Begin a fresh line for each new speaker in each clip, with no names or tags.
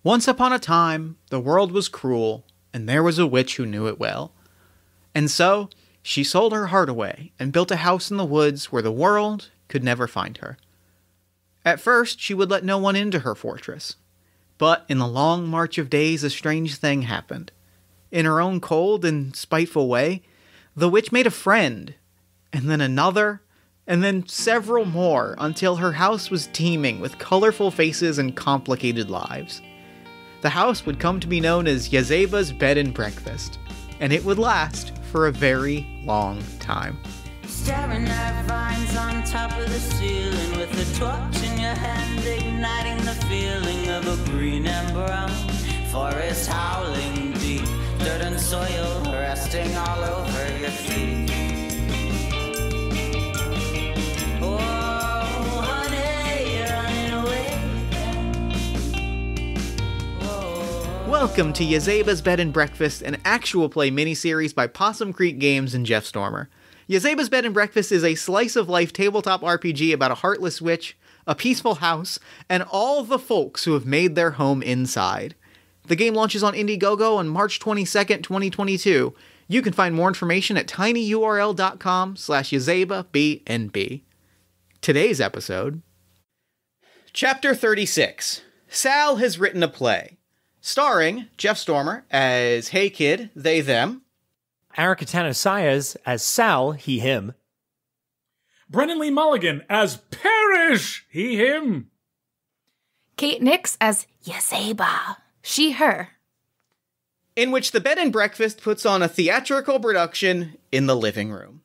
Once upon a time, the world was cruel, and there was a witch who knew it well. And so, she sold her heart away and built a house in the woods where the world could never find her. At first, she would let no one into her fortress. But in the long march of days, a strange thing happened. In her own cold and spiteful way, the witch made a friend, and then another, and then several more, until her house was teeming with colorful faces and complicated lives. The house would come to be known as YAZEBA'S Bed and Breakfast, and it would last for a very long time.
Staring at vines on top of the ceiling with a torch in your hand, igniting the feeling of a green and brown forest howling deep, dirt and soil resting all over your feet. Oh, honey, you're running away. Whoa.
Welcome to YAZEBA'S Bed and Breakfast, an actual play miniseries by Possum Games and Jeff Stormer. YAZEBA'S Bed and Breakfast is a slice-of-life tabletop RPG about a heartless witch, a peaceful house, and all the folks who have made their home inside. The game launches on Indiegogo on March 22nd, 2022. You can find more information at tinyurl.com/YAZEBA'B&B. Today's episode. Chapter 36. Sal has written a play. Starring Jeff Stormer as Hey Kid, They Them.
Catano-Saez as Sal, he, him.
Brennan Mulligan as Perish, he, him.
Kate Nix as YAZEBA, she, her.
In which the Bed and Breakfast puts on a theatrical production in the living room.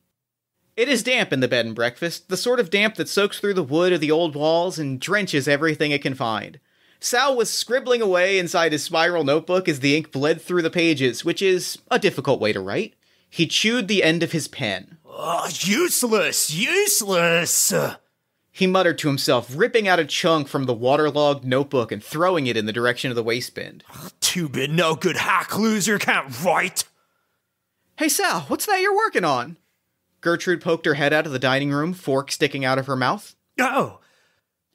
It is damp in the Bed and Breakfast, the sort of damp that soaks through the wood of the old walls and drenches everything it can find. Sal was scribbling away inside his spiral notebook as the ink bled through the pages, which is a difficult way to write. He chewed the end of his pen.
Useless!
He muttered to himself, ripping out a chunk from the waterlogged notebook and throwing it in the direction of the waste bin.
Two-bit no good hack loser can't write!
Hey Sal, what's that you're working on? Gertrude poked her head out of the dining room, fork sticking out of her mouth.
Oh!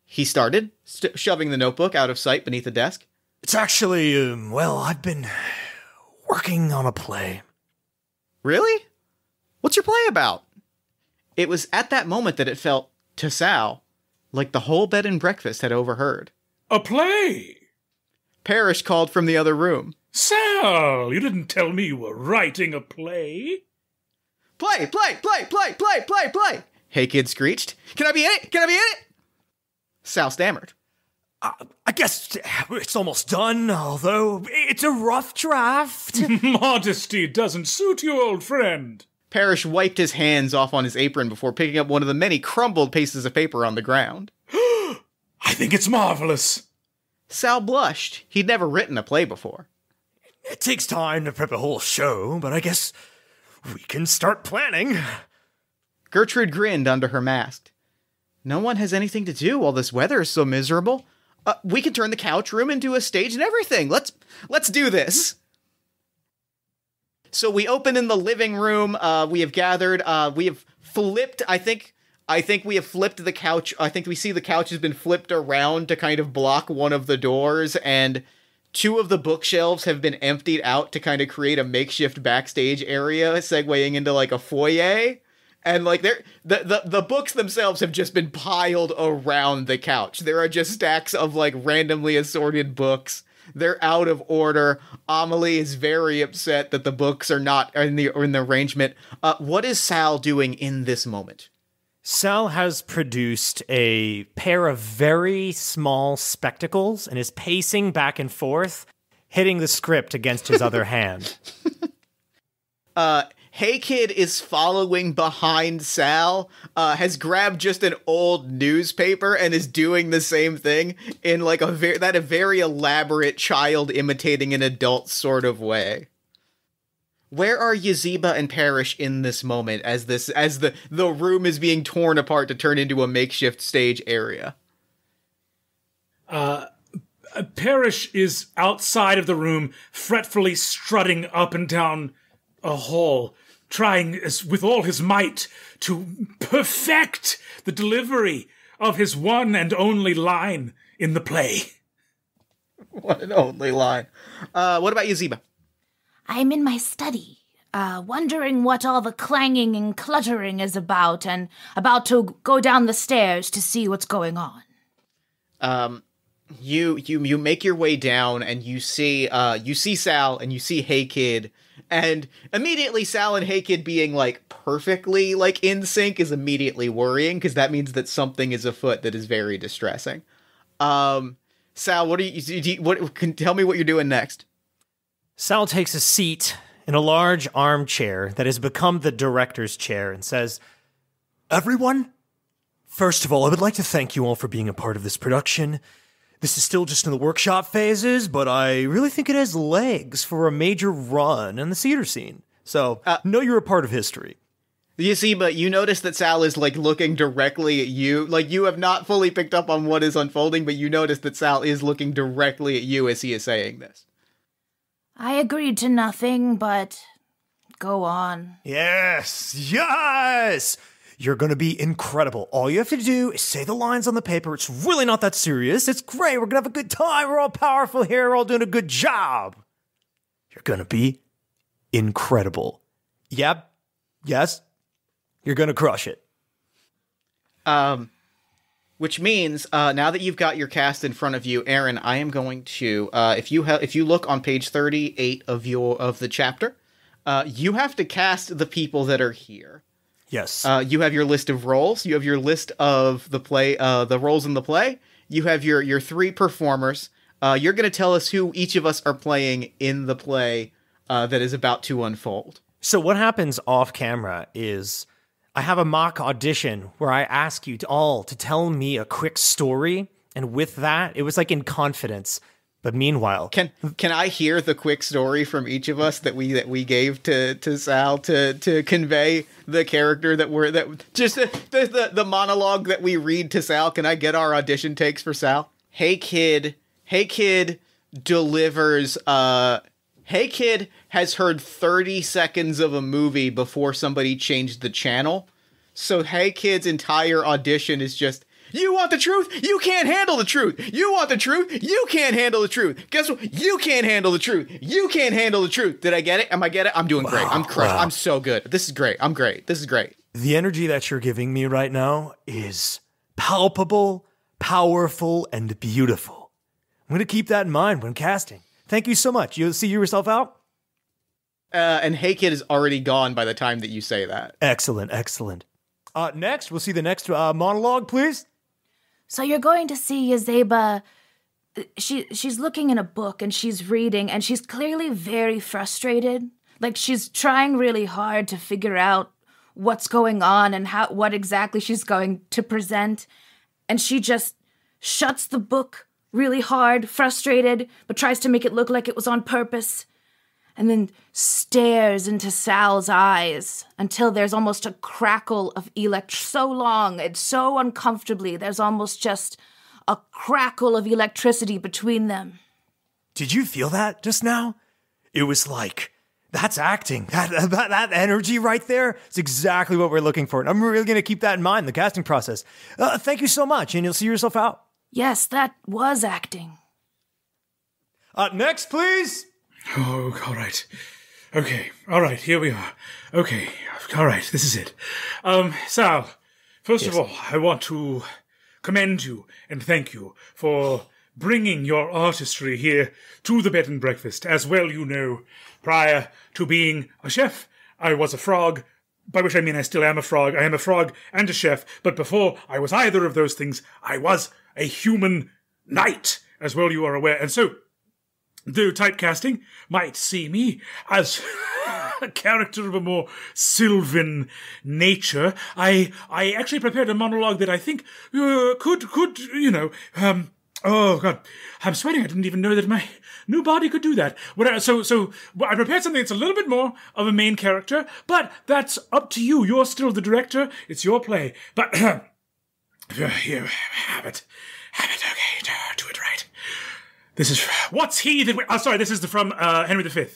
He started, shoving the notebook out of sight beneath the desk.
It's actually, I've been working on a play.
Really? What's your play about? It was at that moment that it felt, to Sal, like the whole Bed and Breakfast had overheard.
A play?
Parrish called from the other room.
Sal, you didn't tell me you were writing a play.
Play! Hey Kid screeched. Can I be in it? Sal stammered.
I guess it's almost done, although it's a rough draft.
Modesty doesn't suit you, old friend.
Parrish wiped his hands off on his apron before picking up one of the many crumbled pieces of paper on the ground.
I think it's marvelous.
Sal blushed. He'd never written a play before.
It takes time to prep a whole show, but I guess we can start planning.
Gertrude grinned under her mask. No one has anything to do while this weather is so miserable. We can turn the couch room into a stage and everything. Let's do this. So we open in the living room. We have gathered. We have flipped. I think we have flipped the couch. I think we see the couch has been flipped around to kind of block one of the doors, and two of the bookshelves have been emptied out to kind of create a makeshift backstage area, segueing into like a foyer. And like the books themselves have just been piled around the couch. There are just stacks of like randomly assorted books. They're out of order. Amelie is very upset that the books are not in the arrangement. What is Sal doing in this moment?
Sal has produced a pair of very small spectacles and is pacing back and forth, hitting the script against his other hand.
Hey Kid is following behind Sal, has grabbed just an old newspaper and is doing the same thing in like a very elaborate child imitating an adult sort of way. Where are YAZEBA and Parrish in this moment as the room is being torn apart to turn into a makeshift stage area?
Parrish is outside of the room, fretfully strutting up and down a hall, trying with all his might to perfect the delivery of his one and only line in the play.
One and only line. What about you, Zeba?
I'm in my study, wondering what all the clanging and cluttering is about, and about to go down the stairs to see what's going on.
You make your way down, and you see Sal, and you see Hey Kid, and immediately Sal and Hey Kid being, like, perfectly, like, in sync is immediately worrying, because that means that something is afoot that is very distressing. Sal, tell me what you're doing next.
Sal takes a seat in a large armchair that has become the director's chair and says,
Everyone, first of all, I would like to thank you all for being a part of this production. This is still just in the workshop phases, but I really think it has legs for a major run in the theater scene. So, know you're a part of history.
You see, but you notice that Sal is, like, looking directly at you. Like, you have not fully picked up on what is unfolding, but you notice that Sal is looking directly at you as he is saying this.
I agreed to nothing, but go on.
Yes! Yes! You're going to be incredible. All you have to do is say the lines on the paper. It's really not that serious. It's great. We're going to have a good time. We're all powerful here. We're all doing a good job. You're going to be incredible. Yep. Yes. You're going to crush it.
Which means, now that you've got your cast in front of you, Aaron, I am going to, if you look on page 38 of the chapter, you have to cast the people that are here.
Yes.
You have your list of roles. You have your list of the play, the roles in the play. You have your 3 performers. You're going to tell us who each of us are playing in the play that is about to unfold.
So what happens off camera is I have a mock audition where I ask you all to tell me a quick story. And with that, it was like in confidence. But meanwhile,
can I hear the quick story from each of us that we gave to Sal to convey the character the monologue that we read to Sal? Can I get our audition takes for Sal? Hey Kid delivers. Hey Kid has heard 30 seconds of a movie before somebody changed the channel. So Hey Kid's entire audition is just, you want the truth? You can't handle the truth. You want the truth? You can't handle the truth. Guess what? You can't handle the truth. You can't handle the truth. Did I get it? Am I get it? I'm doing great. I'm crushed. I'm so good. This is great. I'm great. This is great.
The energy that you're giving me right now is palpable, powerful, and beautiful. I'm going to keep that in mind when casting. Thank you so much. You'll see yourself out?
And Hey Kid is already gone by the time that you say that.
Excellent, excellent. Next, we'll see the next monologue, please.
So you're going to see Yazeba. She's looking in a book and she's reading and she's clearly very frustrated. Like she's trying really hard to figure out what's going on and what exactly she's going to present. And she just shuts the book really hard, frustrated, but tries to make it look like it was on purpose. And then stares into Sal's eyes until there's almost a crackle of so long and so uncomfortably, there's almost just a crackle of electricity between them.
Did you feel that just now? It was like, that's acting. That energy right there is exactly what we're looking for. And I'm really going to keep that in mind in the casting process. Thank you so much, and you'll see yourself out.
Yes, that was acting.
Next, please.
Oh, all right. Okay, all right, here we are. Okay, all right, this is it. Sal, first of all, I want to commend you and thank you for bringing your artistry here to the bed and breakfast. As well you know, prior to being a chef, I was a frog, by which I mean I still am a frog. I am a frog and a chef, but before I was either of those things, I was a human knight, as well you are aware. And so, though typecasting might see me as a character of a more sylvan nature, I actually prepared a monologue that I think could oh God, I'm sweating. I didn't even know that my new body could do that. So I prepared something that's a little bit more of a main character, but that's up to you. You're still the director. It's your play. But you have it. Okay, do it right. This is what's he that? Sorry, this is from Henry V.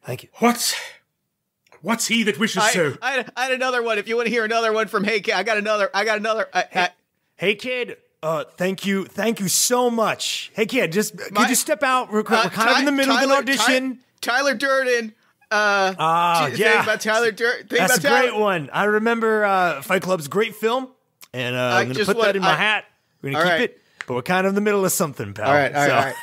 Thank you.
What's he that wishes so?
I had another one. If you want to hear another one from Hey Kid, I got another.
Hey Kid,
Thank you so much. Hey, kid, could you step out real quick? We're kind of in the middle of an audition.
Tyler Durden.
Yeah.
Think about Tyler Durden.
That's a great one. I remember Fight Club's great film, and I'm going to put that in my hat. We're going to keep it, but we're kind of in the middle of something, pal.
All right.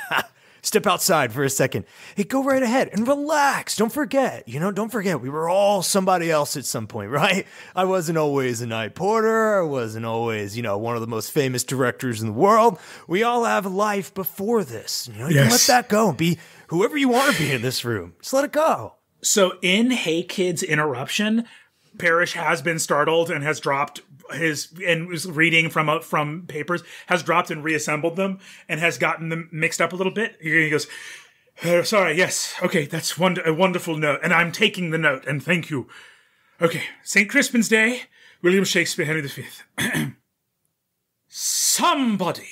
Step outside for a second. Hey, go right ahead and relax. Don't forget, we were all somebody else at some point, right? I wasn't always a night porter. I wasn't always, one of the most famous directors in the world. We all have a life before this. You can let that go and be whoever you want to be in this room. Just let it go.
So in Hey Kids Interruption, Parrish has been startled and has dropped and was reading from papers, has dropped and reassembled them and has gotten them mixed up a little bit. He goes, sorry, yes, okay, that's a wonderful note, and I'm taking the note, and thank you. Okay, St. Crispin's Day, William Shakespeare, Henry V. Somebody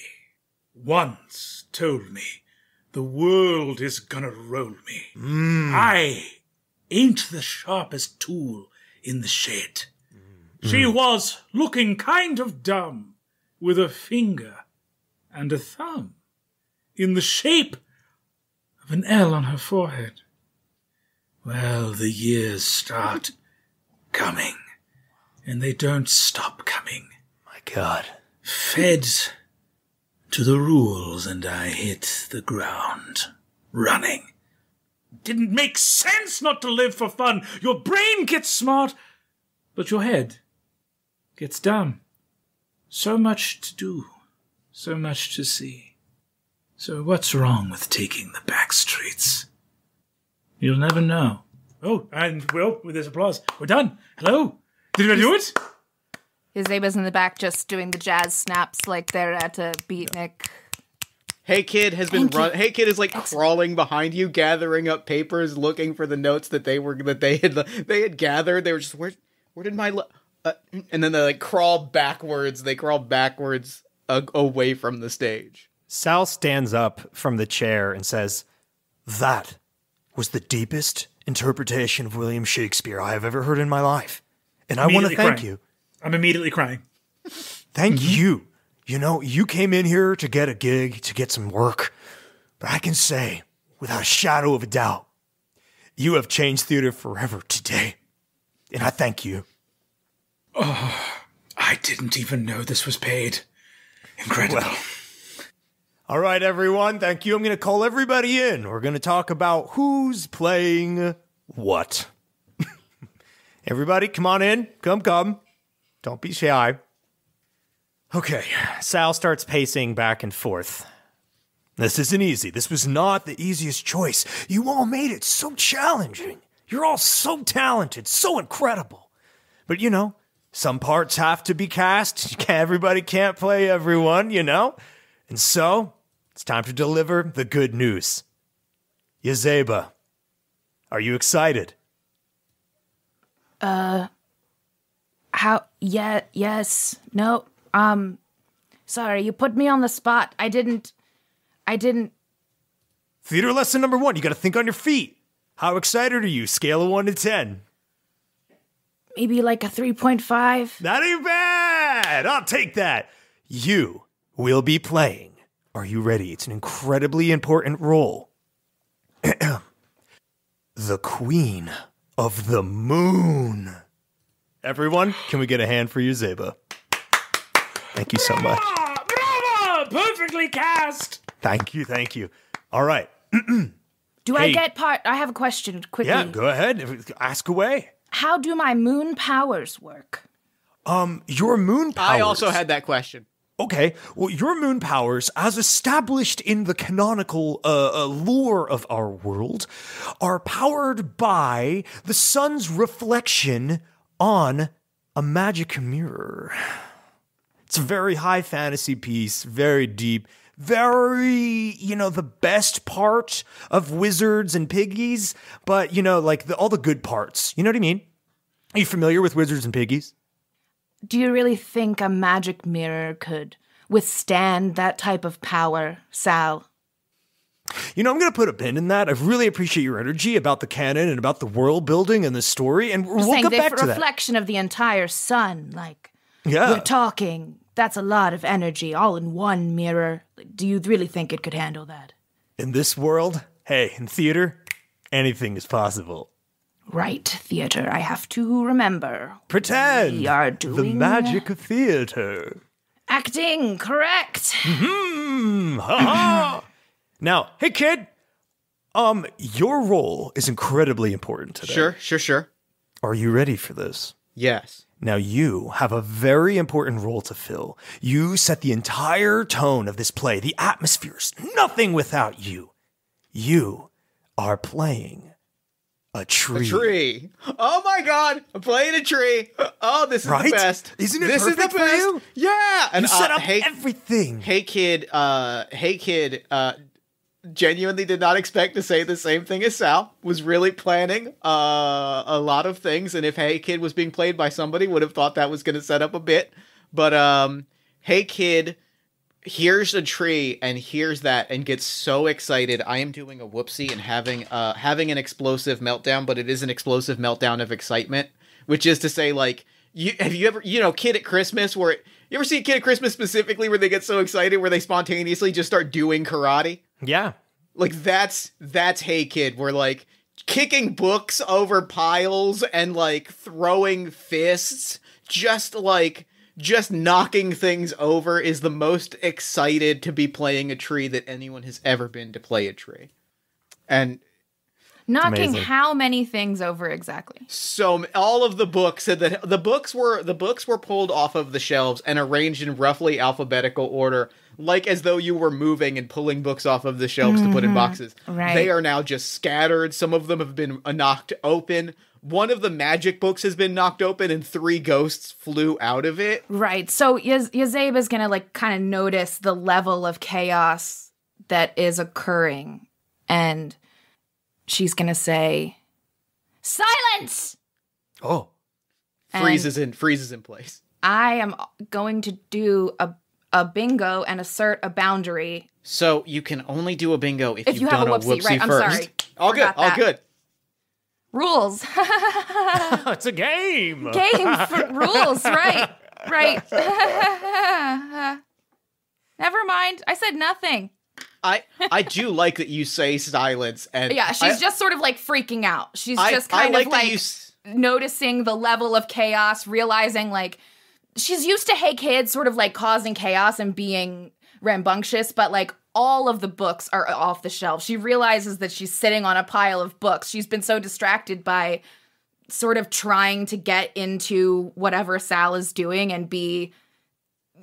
once told me the world is gonna roll me. I ain't the sharpest tool in the shed. She was looking kind of dumb, with a finger and a thumb, in the shape of an L on her forehead. Well, the years start coming, and they don't stop coming.
My God.
Fed to the rules, and I hit the ground, running. Didn't make sense not to live for fun. Your brain gets smart, but your head gets dumb. So much to do, so much to see. So what's wrong with taking the back streets? You'll never know. Oh, and Will, with his applause. We're done. Hello. Did I do it?
YAZEBA'S in the back just doing the jazz snaps like they're at a beatnik.
Hey Kid has been Hey Kid is like crawling behind you, gathering up papers, looking for the notes that they had gathered. They were just where did my and then they like crawl backwards. They crawl backwards away from the stage.
Sal stands up from the chair and says,
"That was the deepest interpretation of William Shakespeare I have ever heard in my life. And I want to thank you."
I'm immediately crying.
Thank you. You came in here to get a gig, to get some work. But I can say, without a shadow of a doubt, you have changed theater forever today. And I thank you.
Oh, I didn't even know this was paid. Incredible.
Well, all right, everyone. Thank you. I'm going to call everybody in. We're going to talk about who's playing what. Everybody, come on in. Come. Don't be shy.
okay. Sal starts pacing back and forth.
This isn't easy. This was not the easiest choice. You all made it so challenging. You're all so talented, so incredible. But, some parts have to be cast. Everybody can't play everyone, And so, it's time to deliver the good news. YAZEBA, are you excited?
Yes. No. Sorry, you put me on the spot. I didn't.
Theater lesson number 1, you gotta think on your feet. How excited are you? Scale of 1 to 10.
Maybe like a 3.5.
Not even bad! I'll take that. You will be playing. Are you ready? It's an incredibly important role. The Queen of the Moon. Everyone, can we get a hand for YAZEBA? Thank you so much.
Bravo! Perfectly cast!
Thank you. All right.
Do I get part? I have a question quickly.
Yeah, go ahead. Ask away.
How do my moon powers work?
Your moon powers.
I also had that question.
Okay, well, your moon powers, as established in the canonical lore of our world, are powered by the sun's reflection on a magic mirror. It's a very high fantasy piece, very deep, very, the best part of Wizards and Piggies, but, like all the good parts. You know what I mean? Are you familiar with Wizards and Piggies?
Do you really think a magic mirror could withstand that type of power, Sal?
I'm going to put a pin in that. I really appreciate your energy about the canon and about the world building and the story, and we'll get back to that.
Reflection of the entire sun, like,
yeah.
We're talking That's a lot of energy all in one mirror. Do you really think it could handle that?
In this world, hey, in theater, anything is possible.
Right, theater. I have to remember.
Pretend.
We are
The
doing
magic of theater.
acting, correct?
Ha-ha. Now, hey kid, your role is incredibly important today.
Sure.
Are you ready for this?
Yes.
Now you have a very important role to fill. You set the entire tone of this play. The atmosphere is nothing without you. You are playing a tree.
A tree. Oh my god, I'm playing a tree. Oh, this is
Right?
the best.
Isn't it
this
perfect
is the
for
best.
you?
Yeah. And
You set up
hey,
everything.
hey kid, genuinely did not expect to say the same thing as Sal. Was really planning a lot of things, and if Hey Kid was being played by somebody, would have thought that was gonna set up a bit. But Hey Kid hears a tree and hears that and gets so excited. I am doing a whoopsie and having an explosive meltdown, but it is an explosive meltdown of excitement, which is to say, like, have you ever, Kid at Christmas, you ever see a Kid at Christmas specifically where they get so excited where they spontaneously just start doing karate?
Yeah.
Like, that's Hey Kid. We're like kicking books over piles and like throwing fists, just knocking things over, is the most excited to be playing a tree that anyone has ever been to play a tree. And
Knocking
amazing.
how many things over exactly?
so all of the books, the books were pulled off of the shelves and arranged in roughly alphabetical order, like as though you were moving and pulling books off of the shelves to put in boxes.
Right.
They are now just scattered. Some of them have been knocked open. One of the magic books has been knocked open and 3 ghosts flew out of it.
Right. So Yazeba's gonna like kind of notice the level of chaos that is occurring, and she's gonna say, "Silence!"
Oh,
Freezes in place.
I am going to do a bingo and assert a boundary.
So you can only do a bingo if
If
you've
you have
done
a whoopsie, right, I'm
first.
sorry.
All good,
Forgot
all
that.
good.
Rules.
It's a game.
Rules, right. Never mind. I said nothing.
I do like that you say silence, and
Yeah, she's just sort of like freaking out. She's just kind
like
of
that
like
you
noticing the level of chaos, realizing like she's used to Hey Kid sort of like causing chaos and being rambunctious, but like all of the books are off the shelf. She realizes that she's sitting on a pile of books. She's been so distracted by sort of trying to get into whatever Sal is doing and be,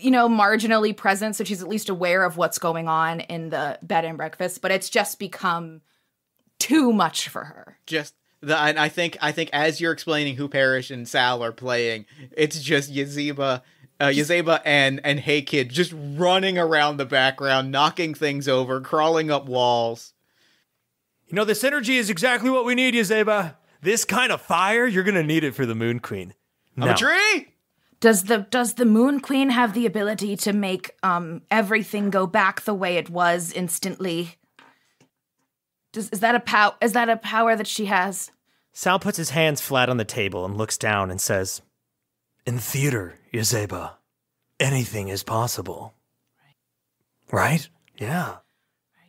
marginally present, so she's at least aware of what's going on in the bed and breakfast, but it's just become too much for her.
And I think as you're explaining who Parrish and Sal are playing, it's just Yazeba and Hey Kid just running around the background, knocking things over, crawling up walls.
this energy is exactly what we need, Yazeba. This kind of fire, you're gonna need it for the Moon Queen.
I'm a tree!
Does the Moon Queen have the ability to make everything go back the way it was instantly? Is that a power that she has?
Sal puts his hands flat on the table and looks down and says,
In theater, Yazeba, anything is possible. Right? Yeah.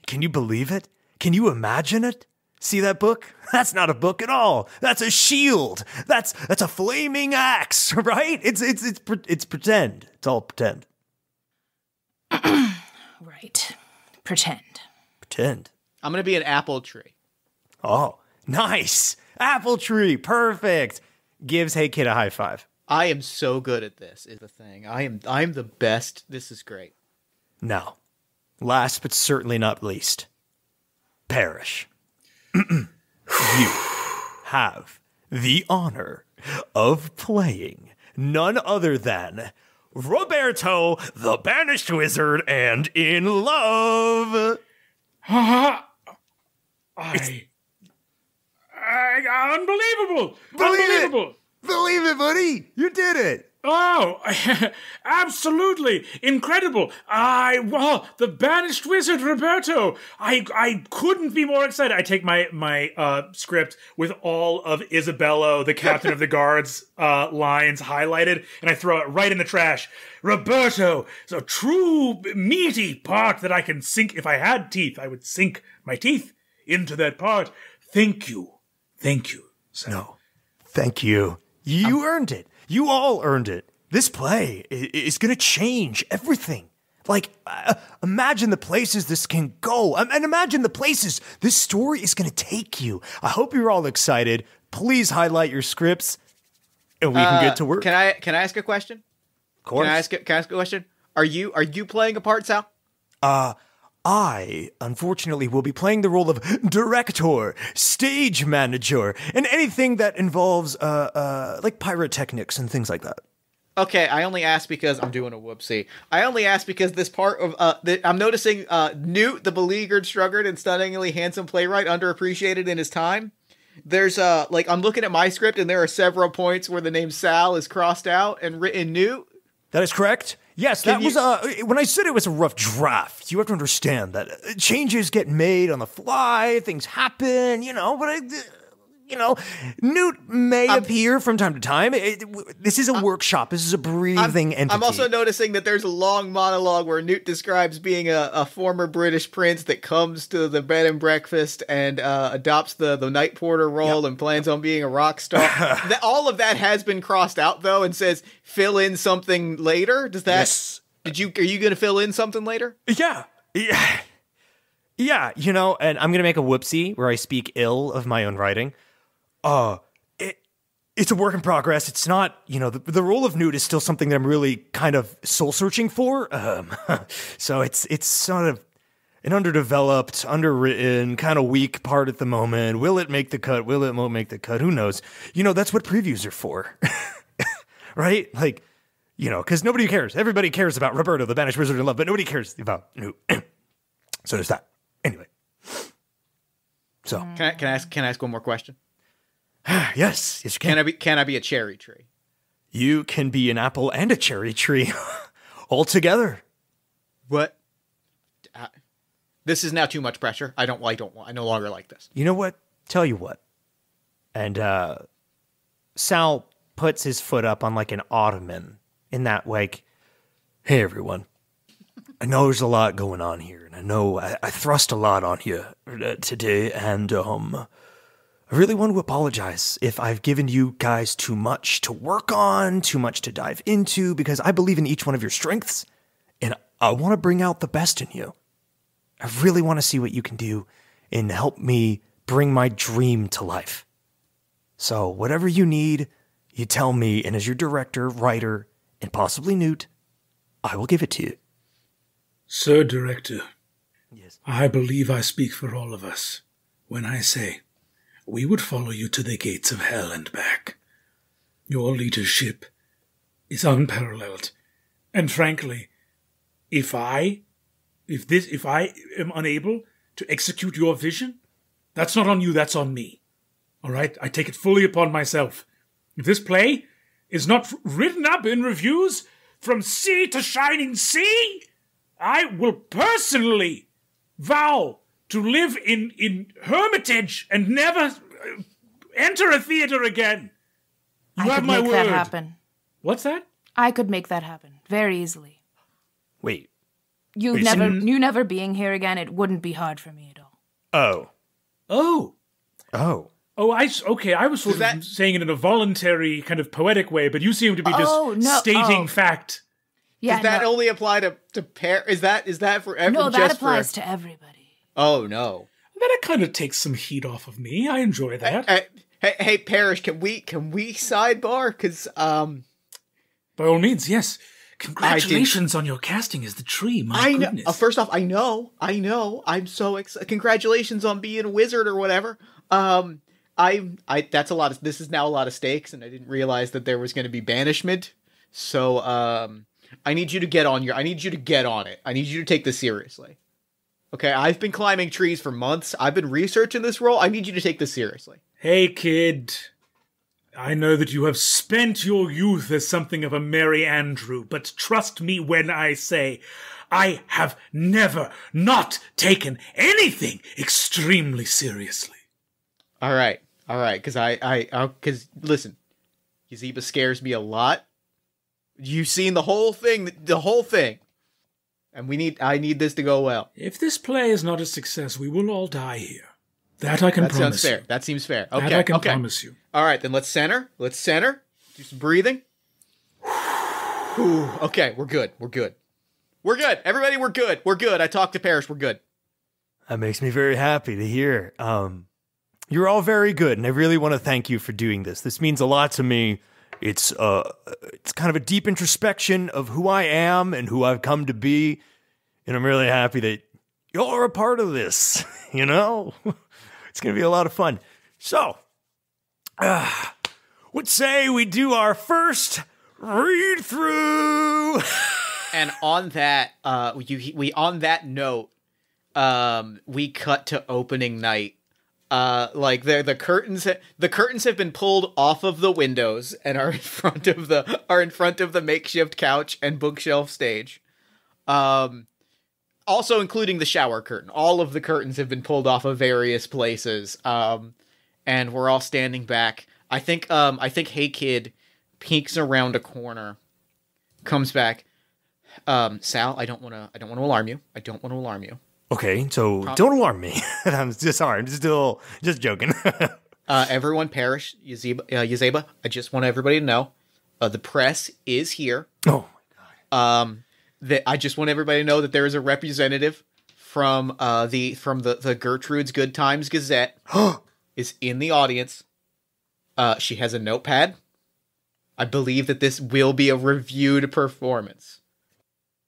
Can you believe it? Can you imagine it? See that book? That's not a book at all. That's a shield. That's a flaming axe, right? It's pretend. It's all pretend.
Right. Pretend.
Pretend.
I'm gonna be an apple tree.
Oh, nice. Apple tree. Perfect.
gives Hey Kid a high five.
I am so good at this, is the thing. I'm the best. This is great.
Now, last but certainly not least, Parrish. You have the honor of playing none other than Roberto, the Banished Wizard, and in love.
Unbelievable!
Believe it!
Unbelievable!
Believe it, buddy. You did it.
Oh, absolutely incredible! The banished wizard Roberto. I couldn't be more excited. I take my script with all of Isabello, the captain of the guards, lines highlighted, and I throw it right in the trash. Roberto is a true meaty part that I can sink. If I had teeth, I would sink my teeth into that part. Thank you, Sam.
No, thank you. You earned it. You all earned it. This play is going to change everything. Like, imagine the places this can go. And imagine the places this story is going to take you. I hope you're all excited. Please highlight your scripts, and we can get to work.
Can I ask a question?
Of course.
Can I ask a question? Are you playing a part, Sal?
I, unfortunately, will be playing the role of director, stage manager, and anything that involves, like pyrotechnics and things like that.
Okay, I only asked because I'm doing a whoopsie. I only asked because this part of, I'm noticing, Newt, the beleaguered, struggling, and stunningly handsome playwright, underappreciated in his time. There's, I'm looking at my script, and there are several points where the name Sal is crossed out and written Newt.
That is correct. Yes, that was, when I said it was a rough draft, you have to understand that changes get made on the fly, things happen, but Newt may appear from time to time. This is a workshop. This is a breathing entity.
I'm also noticing that there's a long monologue where Newt describes being a former British prince that comes to the bed and breakfast and adopts the night porter role and plans on being a rock star. All of that has been crossed out, though, and says fill in something later. Does that?
Yes.
Are you going to fill in something later?
Yeah. Yeah, and I'm going to make a whoopsie where I speak ill of my own writing. It's a work in progress. It's not, the role of Newt is still something that I'm really kind of soul searching for. So it's sort of an underdeveloped, underwritten, kind of weak part at the moment. Will it make the cut? Will it won't make the cut? Who knows? That's what previews are for, right? Like, because nobody cares. Everybody cares about Roberto, the banished wizard in love, but nobody cares about Newt. So there's that. Anyway. So
Can I ask one more question?
Yes, you can.
Can I be a cherry tree?
You can be an apple and a cherry tree all together.
What? This is now too much pressure. I no longer like this.
You know what? Tell you what. And Sal puts his foot up on like an ottoman in that like, hey everyone, I know there's a lot going on here, and I know I thrust a lot on you today, and I really want to apologize if I've given you guys too much to work on, too much to dive into, because I believe in each one of your strengths, and I want to bring out the best in you. I really want to see what you can do and help me bring my dream to life. So whatever you need, you tell me, and as your director, writer, and possibly Newt, I will give it to you.
Sir Director,
Yes.
I believe I speak for all of us when I say we would follow you to the gates of hell and back. Your leadership is unparalleled. And frankly, if I am unable to execute your vision, that's not on you, that's on me. All right? I take it fully upon myself. If this play is not written up in reviews from sea to shining sea, I will personally vow to live in hermitage and never enter a theater again. You have my word. I could make that
happen.
What's that?
I could make that happen very easily.
Wait.
You never being here again, it wouldn't be hard for me at all.
Oh.
I was sort of saying it in a voluntary kind of poetic way, but you seem to be just stating fact.
Yeah,
Does that only apply to pair? Is that for everyone?
No, that applies to everybody.
Oh no.
That kind of takes some heat off of me. I enjoy that.
Hey, Parrish, can we sidebar? Because
by all means, yes. Congratulations on your casting as the tree. My goodness.
First off, I know. I'm so excited. Congratulations on being a wizard or whatever. That's a lot of. This is now a lot of stakes, and I didn't realize that there was going to be banishment. So, I need you to get on it. I need you to take this seriously. Okay, I've been climbing trees for months. I've been researching this role. I need you to take this seriously.
Hey, kid. I know that you have spent your youth as something of a Merry Andrew, but trust me when I say I have never not taken anything extremely seriously.
All right, because listen, Yazeba scares me a lot. You've seen the whole thing, and I need this to go well.
If this play is not a success, we will all die here. That I can promise.
That sounds fair. That seems fair. Okay,
that I can promise you.
All right, then let's center. Do some breathing. Ooh, okay, we're good. Everybody, we're good. I talked to Parrish. We're good.
That makes me very happy to hear. You're all very good, and I really want to thank you for doing this. This means a lot to me. It's kind of a deep introspection of who I am and who I've come to be, and I'm really happy that y'all are a part of this. You know, it's gonna be a lot of fun. So, would say we do our first read through.
And on that, on that note, we cut to opening night. The curtains have been pulled off of the windows and are in front of the makeshift couch and bookshelf stage. Also including the shower curtain. All of the curtains have been pulled off of various places. And we're all standing back. I think Hey Kid peeks around a corner, comes back. Sal, I don't want to alarm you.
Okay, so don't alarm me. I'm just sorry. I'm just joking.
Everyone, Parrish, Yazeba, I just want everybody to know, the press is here.
Oh my god.
I just want everybody to know that there is a representative from the Gertrude's Good Times Gazette is in the audience. She has a notepad. I believe that this will be a reviewed performance.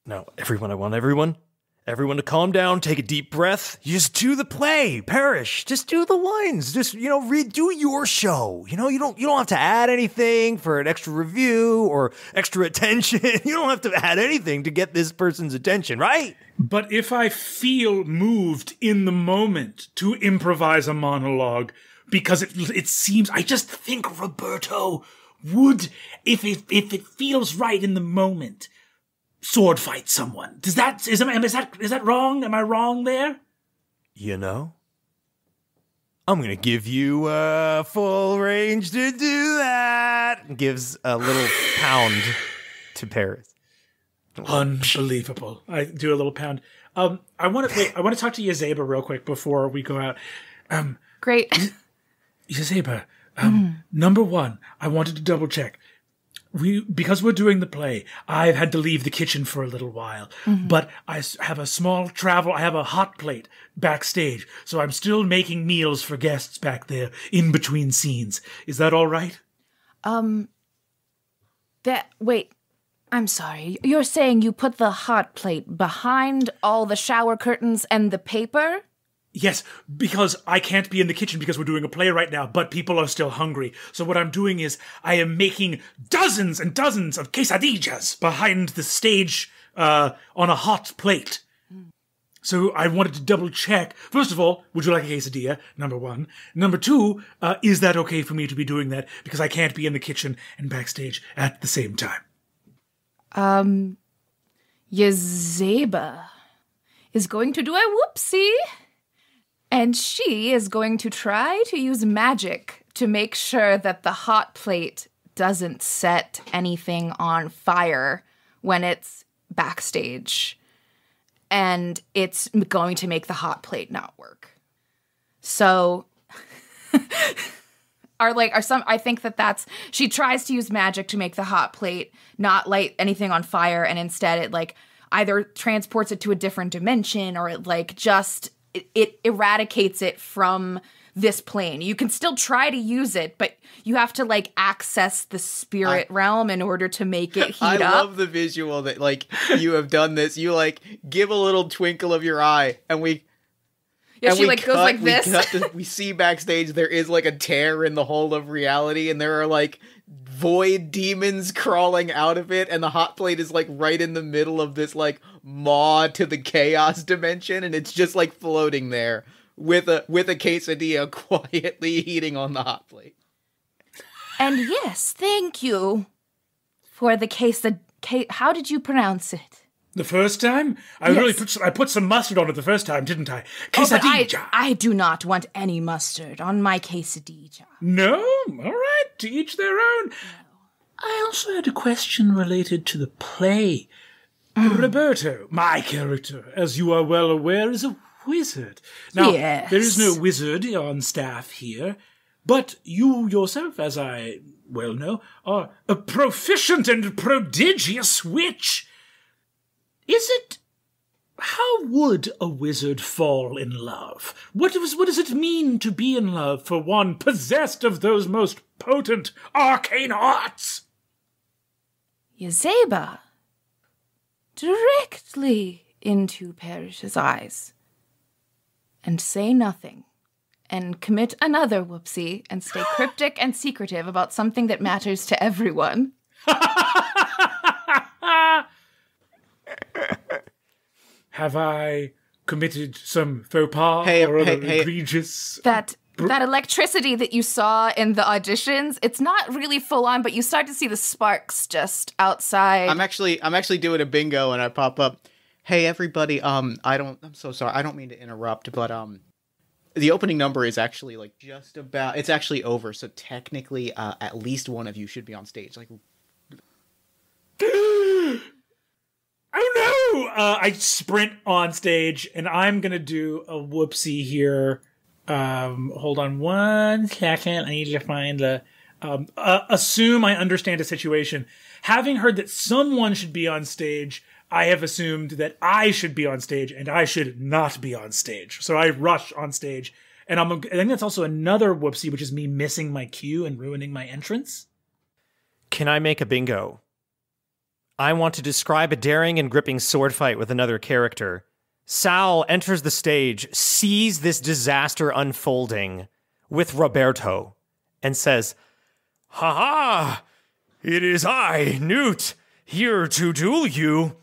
Now, everyone, I want everyone to calm down, take a deep breath. You just do the play, Parrish. Just do the lines. Just, do your show. You don't have to add anything for an extra review or extra attention. You don't have to add anything to get this person's attention, right?
But if I feel moved in the moment to improvise a monologue, because it seems, I just think Roberto would, if it feels right in the moment, sword fight someone. Is that wrong? Am I wrong there?
I'm gonna give you full range to do that. Gives a little pound to Paris.
Unbelievable. I do a little pound. I want to talk to Yazeba real quick before we go out.
Great.
Yazeba, number one, I wanted to double check. Because we're doing the play, I've had to leave the kitchen for a little while, but I have I have a hot plate backstage, so I'm still making meals for guests back there in between scenes. Is that all right?
Wait, I'm sorry. You're saying you put the hot plate behind all the shower curtains and the paper?
Yes, because I can't be in the kitchen because we're doing a play right now, but people are still hungry. So what I'm doing is I am making dozens and dozens of quesadillas behind the stage on a hot plate. So I wanted to double check. First of all, would you like a quesadilla? Number one. Number two, is that okay for me to be doing that? Because I can't be in the kitchen and backstage at the same time.
Yazeba is going to do a whoopsie. And she is going to try to use magic to make sure that the hot plate doesn't set anything on fire when it's backstage. And it's going to make the hot plate not work. So, I think she tries to use magic to make the hot plate not light anything on fire, and instead it either transports it to a different dimension or it eradicates it from this plane. You can still try to use it, but you have to access the spirit realm in order to make it heat up.
I love the visual that you have done this. You give a little twinkle of your eye, and we.
Yeah, and she goes like this.
We see backstage there is a tear in the hole of reality, and there are void demons crawling out of it, and the hot plate is right in the middle of this maw to the chaos dimension, and it's just floating there with a quesadilla quietly heating on the hot plate.
And yes, thank you for the how did you pronounce it?
The first time? I put some mustard on it the first time, didn't I?
Quesadilla. I do not want any mustard on my quesadilla.
No? All right, to each their own. No. I also had a question related to the play. Roberto, my character, as you are well aware, is a wizard. Now,
yes.
There is no wizard on staff here, but you yourself, as I well know, are a proficient and prodigious witch. How would a wizard fall in love? What does it mean to be in love for one possessed of those most potent arcane arts?
Yazeba, directly into Parrish's eyes, and say nothing, and commit another whoopsie, and stay cryptic and secretive about something that matters to everyone.
Have I committed some faux pas or egregious...
That electricity that you saw in the auditions, it's not really full on, but you start to see the sparks just outside.
I'm actually doing a bingo and I pop up. Hey everybody, I'm so sorry. I don't mean to interrupt, but the opening number is actually like just about, it's actually over. So technically, at least one of you should be on stage. Like,
oh no! I sprint on stage and I'm gonna do a whoopsie here. Hold on 1 second. I need to find the, assume I understand a situation. Having heard that someone should be on stage, I have assumed that I should be on stage and I should not be on stage. So I rush on stage and I think that's also another whoopsie, which is me missing my cue and ruining my entrance.
Can I make a bingo? I want to describe a daring and gripping sword fight with another character. Sal enters the stage, sees this disaster unfolding with Roberto, and says, "Ha ha! It is I, Newt, here to duel you.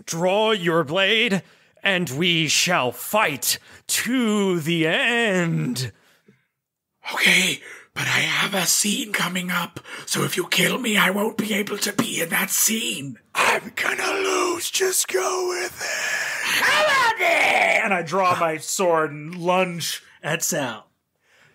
Draw your blade, and we shall fight to the end."
Okay, but I have a scene coming up, so if you kill me, I won't be able to be in that scene.
I'm gonna lose, just go with it.
Come on there! And I draw my sword and lunge at Sal.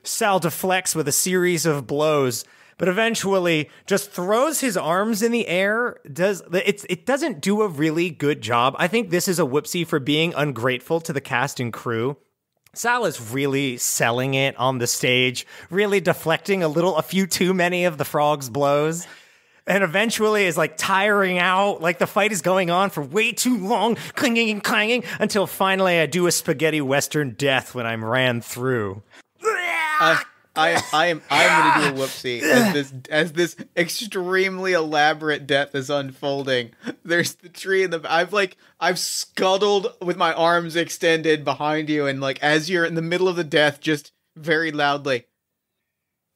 Sal deflects with a series of blows, but eventually just throws his arms in the air. It doesn't do a really good job. I think this is a whoopsie for being ungrateful to the cast and crew. Sal is really selling it on the stage, really deflecting a few too many of the frog's blows. And eventually is like tiring out, like the fight is going on for way too long, clinging and clanging, until finally I do a spaghetti western death when I'm ran through.
I am gonna do a whoopsie as this extremely elaborate death is unfolding. There's the tree in the I've scuttled with my arms extended behind you, and like as you're in the middle of the death, just very loudly,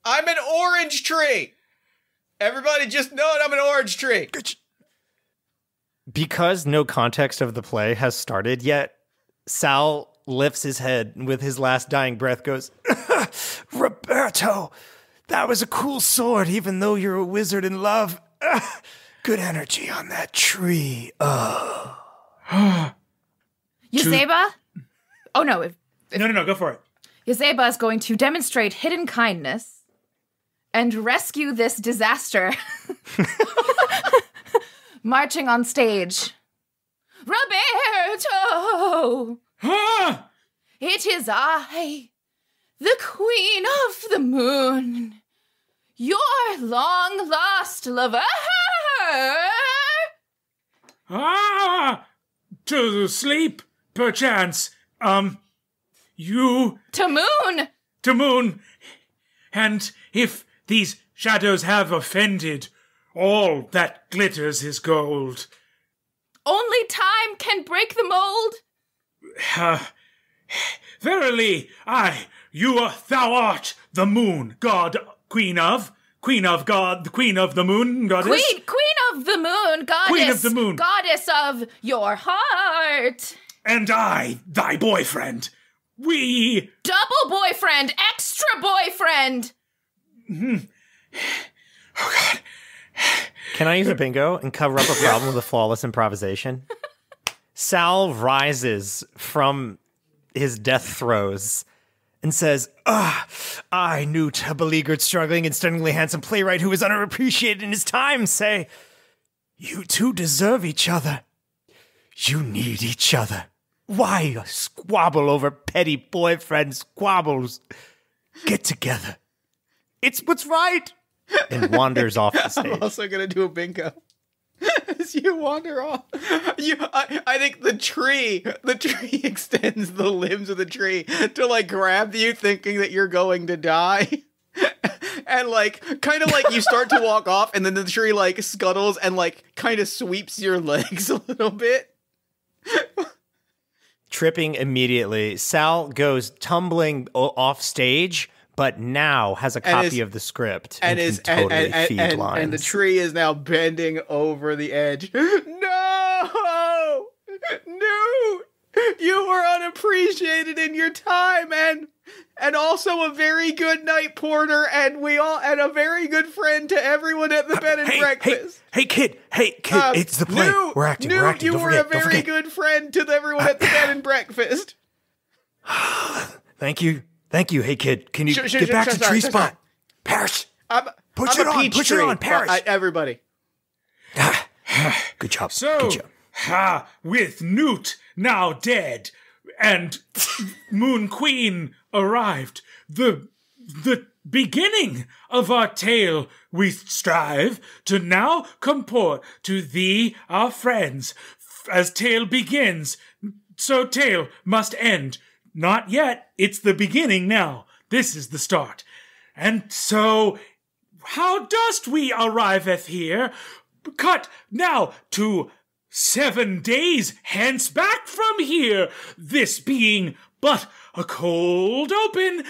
"I'm an orange tree! Everybody just know it, I'm an orange tree!"
Because no context of the play has started yet, Sal lifts his head and with his last dying breath goes, "Roberto, that was a cool sword, even though you're a wizard in love. Good energy on that tree.
Yazeba? Oh no.
No, go for it.
Yazeba is going to demonstrate hidden kindness and rescue this disaster. Marching on stage. Roberto!
Ah!
It is I, the Queen of the Moon, your long-lost lover.
Ah! To sleep, perchance. You...
To moon!
To moon. And if these shadows have offended, all that glitters is gold.
Only time can break the mold.
Verily, thou art the moon, god, queen of god, the queen of the moon, goddess.
Queen of the moon, goddess.
Queen of the moon.
Goddess of your heart.
And I, thy boyfriend. We...
Double boyfriend, extra boyfriend.
Oh God.
Can I use a bingo and cover up a problem with a flawless improvisation? Sal rises from his death throes and says, I, Newt, a beleaguered, struggling, and stunningly handsome playwright who is underappreciated in his time, say, you two deserve each other. You need each other. Why squabble over petty boyfriend squabbles? Get together. It's what's right. And wanders off the stage.
I'm also gonna do a bingo. As you wander off, I think the tree extends the limbs of the tree to like grab you, thinking that you're going to die, and like kind of like you start to walk off, and then the tree like scuttles and like kind of sweeps your legs a little bit.
Tripping immediately, Sal goes tumbling off stage, but now has a copy of the script and can totally feed lines.
And the tree is now bending over the edge. No! Newt! You were unappreciated in your time, and also a very good night porter, and a very good friend to everyone at the bed and breakfast.
Hey, kid, it's the play. We're acting.
You were a very good friend to everyone at the bed and breakfast.
Thank you. Hey, kid, can you get back to tree spot? Parrish, push it on, Parrish.
Everybody.
Good job.
So, with Newt now dead and Moon Queen arrived, the beginning of our tale we strive to now comport to thee, our friends, as tale begins. So tale must end. Not yet. It's the beginning now. This is the start. And so, how dost we arriveth here? Cut now to 7 days hence back from here. This being but a cold open.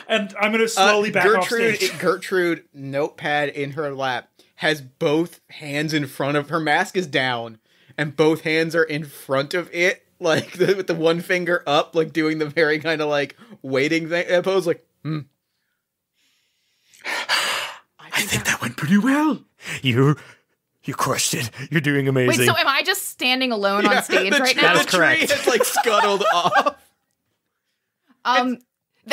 And I'm going to slowly back off stage.
Gertrude, notepad in her lap, has both hands in front of her. Mask is down, and both hands are in front of it, like with the one finger up, like doing the very kind of like waiting thing. Pose like,
I think that went pretty well.
You crushed it. You're doing amazing.
Wait, so am I just standing alone on stage right now?
That is correct.
The tree has like scuttled off.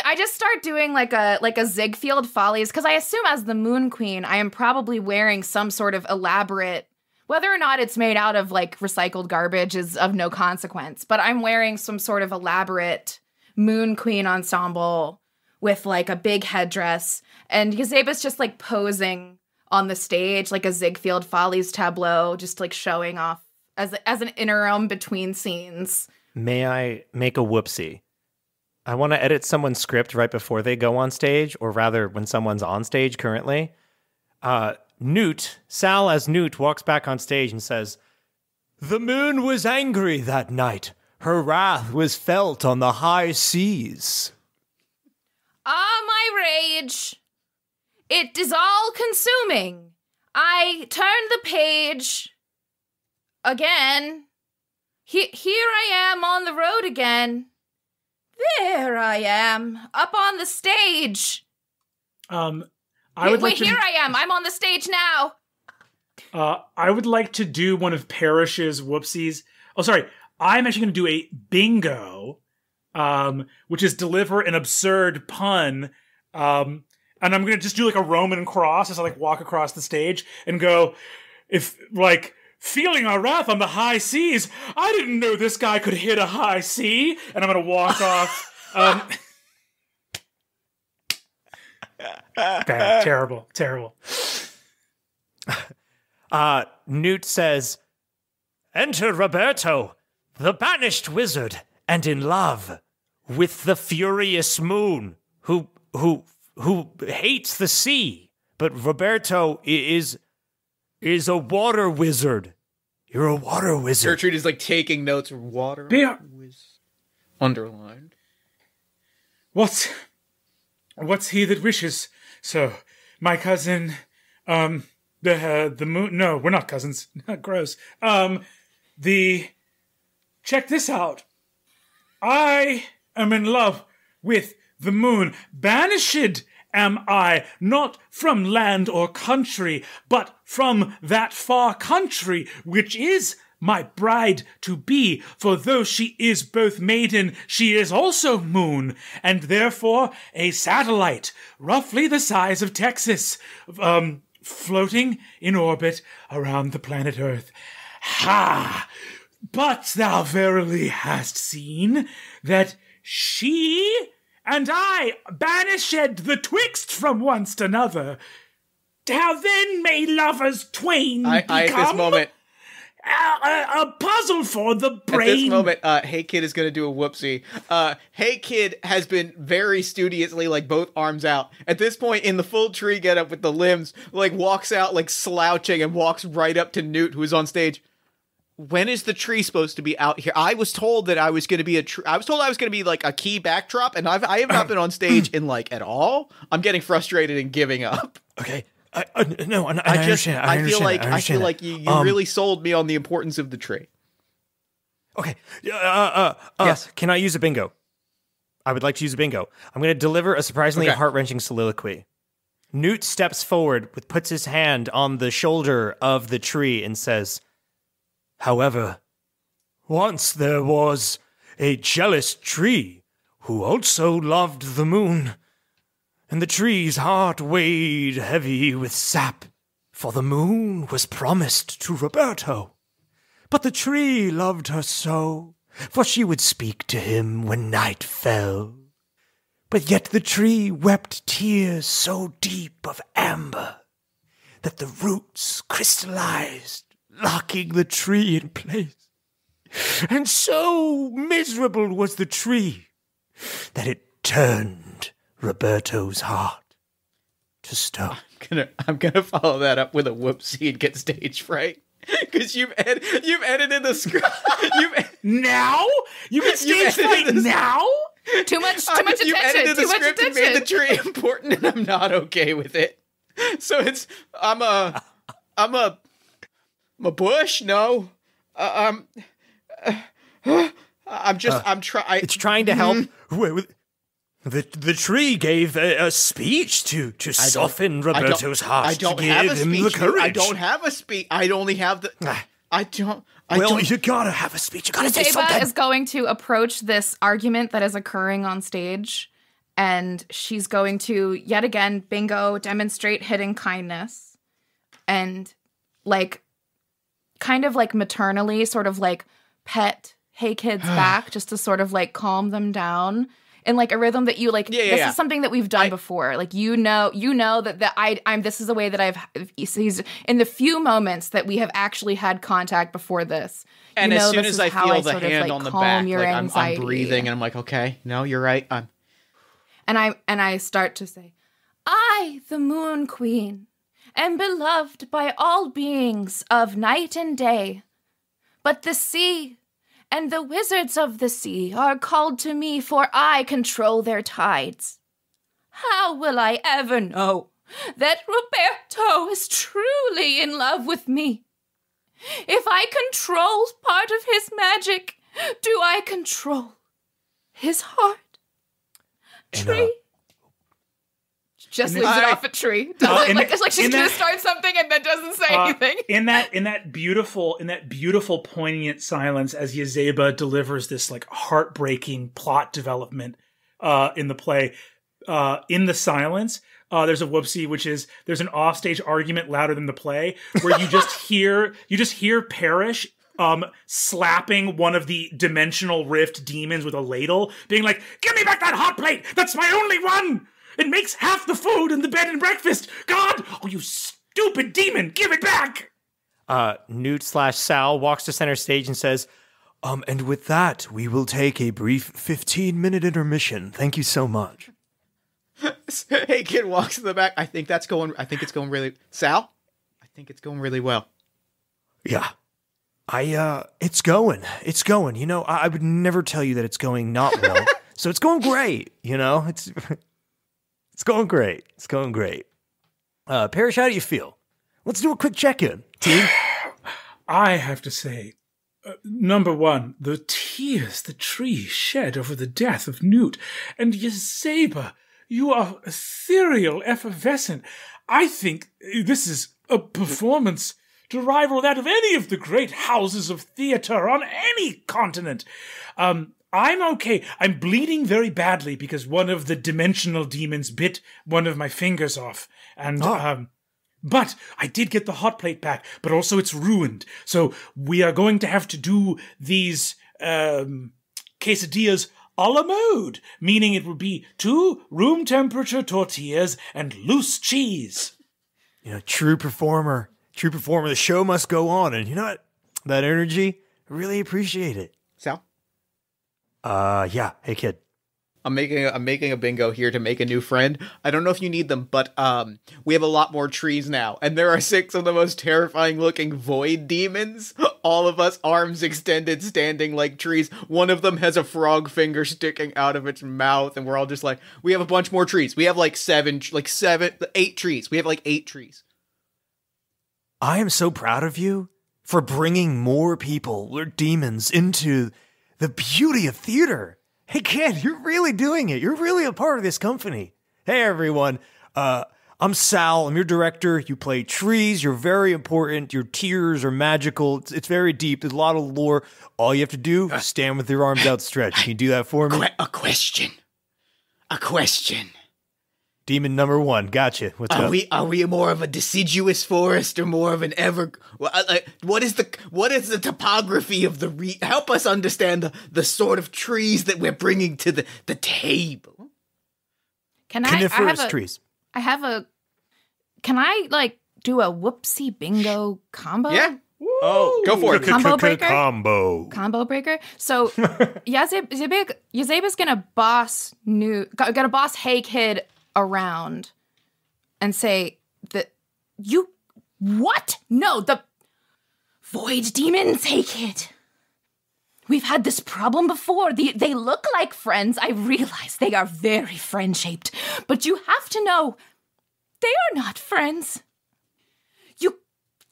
I just start doing like a Ziegfeld Follies, because I assume as the Moon Queen, I am probably wearing some sort of elaborate, whether or not it's made out of like recycled garbage is of no consequence, but I'm wearing some sort of elaborate Moon Queen ensemble with like a big headdress, and YAZEBA'S just like posing on the stage like a Ziegfeld Follies tableau, just like showing off as an interim between scenes.
May I make a whoopsie? I want to edit someone's script right before they go on stage, or rather when someone's on stage currently. Sal as Newt walks back on stage and says, "The moon was angry that night. Her wrath was felt on the high seas."
Ah, my rage. It is all consuming. I turn the page again. Here I am on the road again. There I am, up on the stage.
Here I
am. I'm on the stage now.
I would like to do one of Parrish's whoopsies. Oh, sorry. I'm actually going to do a bingo, which is deliver an absurd pun. And I'm going to just do like a Roman cross as I like walk across the stage and go, if like, feeling our wrath on the high seas. I didn't know this guy could hit a high C. And I'm going to walk off. Bad, terrible.
Newt says, "Enter Roberto, the banished wizard, and in love with the furious moon, who hates the sea. But Roberto is a water wizard. You're a water wizard."
Gertrude is like taking notes. Water underlined.
What's he that wishes? So, my cousin, the moon. No, we're not cousins. Gross. The check this out. I am in love with the moon. Banished am I, not from land or country, but from that far country which is my bride to be. For though she is both maiden, she is also moon, and therefore a satellite, roughly the size of Texas, floating in orbit around the planet Earth. Ha! But thou verily hast seen that she and I banished the twixt from once to another. How then may lovers twain become
at this moment,
a puzzle for the brain?
At this moment, Hey Kid is going to do a whoopsie. Hey Kid has been very studiously, like, both arms out. At this point, in the full tree getup with the limbs, like, walks out, like, slouching and walks right up to Newt, who is on stage. When is the tree supposed to be out here? I was told that I was going to be I was told I was going to be, like, a key backdrop, and I have not been on stage in, like, at all. I'm getting frustrated and giving up.
Okay. I understand. I
feel like you really sold me on the importance of the tree.
Okay.
Yes.
Can I use a bingo? I would like to use a bingo. I'm going to deliver a surprisingly heart-wrenching soliloquy. Newt steps forward, puts his hand on the shoulder of the tree and says, "However, once there was a jealous tree who also loved the moon. And the tree's heart weighed heavy with sap, for the moon was promised to Roberto. But the tree loved her so, for she would speak to him when night fell. But yet the tree wept tears so deep of amber that the roots crystallized, locking the tree in place. And so miserable was the tree that it turned Roberto's heart to stone."
I'm gonna follow that up with a whoopsie and get stage fright. Because you've edited the script.
Now? You get stage fright now?
Too much attention.
You've edited the
Too much
script and
attention.
made the tree important, and I'm not okay with it. So I'm a bush? No. I'm trying.
It's trying to help. The tree gave a speech to soften Roberto's heart.
I don't
to
have
give
a
him
speech.
the courage.
I don't have a speech. I only have the.
You gotta have a speech. You gotta say
Yazeba
something.
is going to approach this argument that is occurring on stage, and she's going to, yet again, bingo, demonstrate hidden kindness, and, like, kind of, like, maternally sort of, like, pet Hey Kid's back just to sort of, like, calm them down. In, like, a rhythm that you, like, this is something that we've done before. Like, you know that I'm, this is the way that he's, in the few moments that we have actually had contact before this.
And as soon as I feel the
sort
hand
of,
on the back, like, I'm breathing, and I'm like, okay, no, you're right.
And I start to say, "I, the Moon Queen, am beloved by all beings of night and day. But the sea and the wizards of the sea are called to me, for I control their tides. How will I ever know that Roberto is truly in love with me? If I control part of his magic, do I control his heart?" Tree. Just leaves it off a tree. It's like she's gonna start something and then doesn't say anything.
In that beautiful poignant silence as Yazeba delivers this, like, heartbreaking plot development in the play, in the silence, there's a whoopsie, which is there's an offstage argument louder than the play, where you just hear Parrish slapping one of the dimensional rift demons with a ladle, being like, "Give me back that hot plate! That's my only one! It makes half the food in the bed and breakfast! God! Oh, you stupid demon! Give it back!"
Newt/Sal walks to center stage and says, "And with that, we will take a brief 15-minute intermission. Thank you so much."
Hey Kid walks to the back. I think it's going really. Sal, I think it's going really well.
Yeah. It's going. You know, I would never tell you that it's going not well. So it's going great, you know? It's going great. It's going great. Parrish, how do you feel? Let's do a quick check-in, team.
I have to say, Number one, the tears the tree shed over the death of Newt. And Yazeba, you are ethereal, effervescent. I think this is a performance to rival that of any of the great houses of theater on any continent. I'm okay. I'm bleeding very badly because one of the dimensional demons bit one of my fingers off. And, but I did get the hot plate back, but also it's ruined. So we are going to have to do these quesadillas a la mode, meaning it will be 2 room temperature tortillas and loose cheese.
You know, true performer. The show must go on. And you know what? That energy, I really appreciate it.
Sal?
Yeah. Hey, kid.
I'm making a bingo here to make a new friend. I don't know if you need them, but we have a lot more trees now, and there are 6 of the most terrifying looking void demons. All of us, arms extended, standing like trees. One of them has a frog finger sticking out of its mouth, and we're all just like, we have a bunch more trees. We have like 8 trees. We have like 8 trees.
I am so proud of you for bringing more people or demons into the beauty of theater. Hey, kid, you're really doing it. You're really a part of this company. Hey, everyone. I'm Sal. I'm your director. You play trees. You're very important. Your tears are magical. It's very deep. There's a lot of lore. All you have to do is stand with your arms outstretched. Can you do that for me?
A question.
Demon number 1. Gotcha. What's up?
Are we more of a deciduous forest or more of an what is the topography of the help us understand the sort of trees that we're bringing to the table?
Coniferous trees.
Can I do a whoopsie bingo combo?
Yeah. Oh, go for it.
Combo breaker.
Combo
breaker. So Yazeba's gonna boss Hey Kid around and say that the void demons. Hey Kid, we've had this problem before. They look like friends. I realize they are very friend-shaped, but you have to know they are not friends. You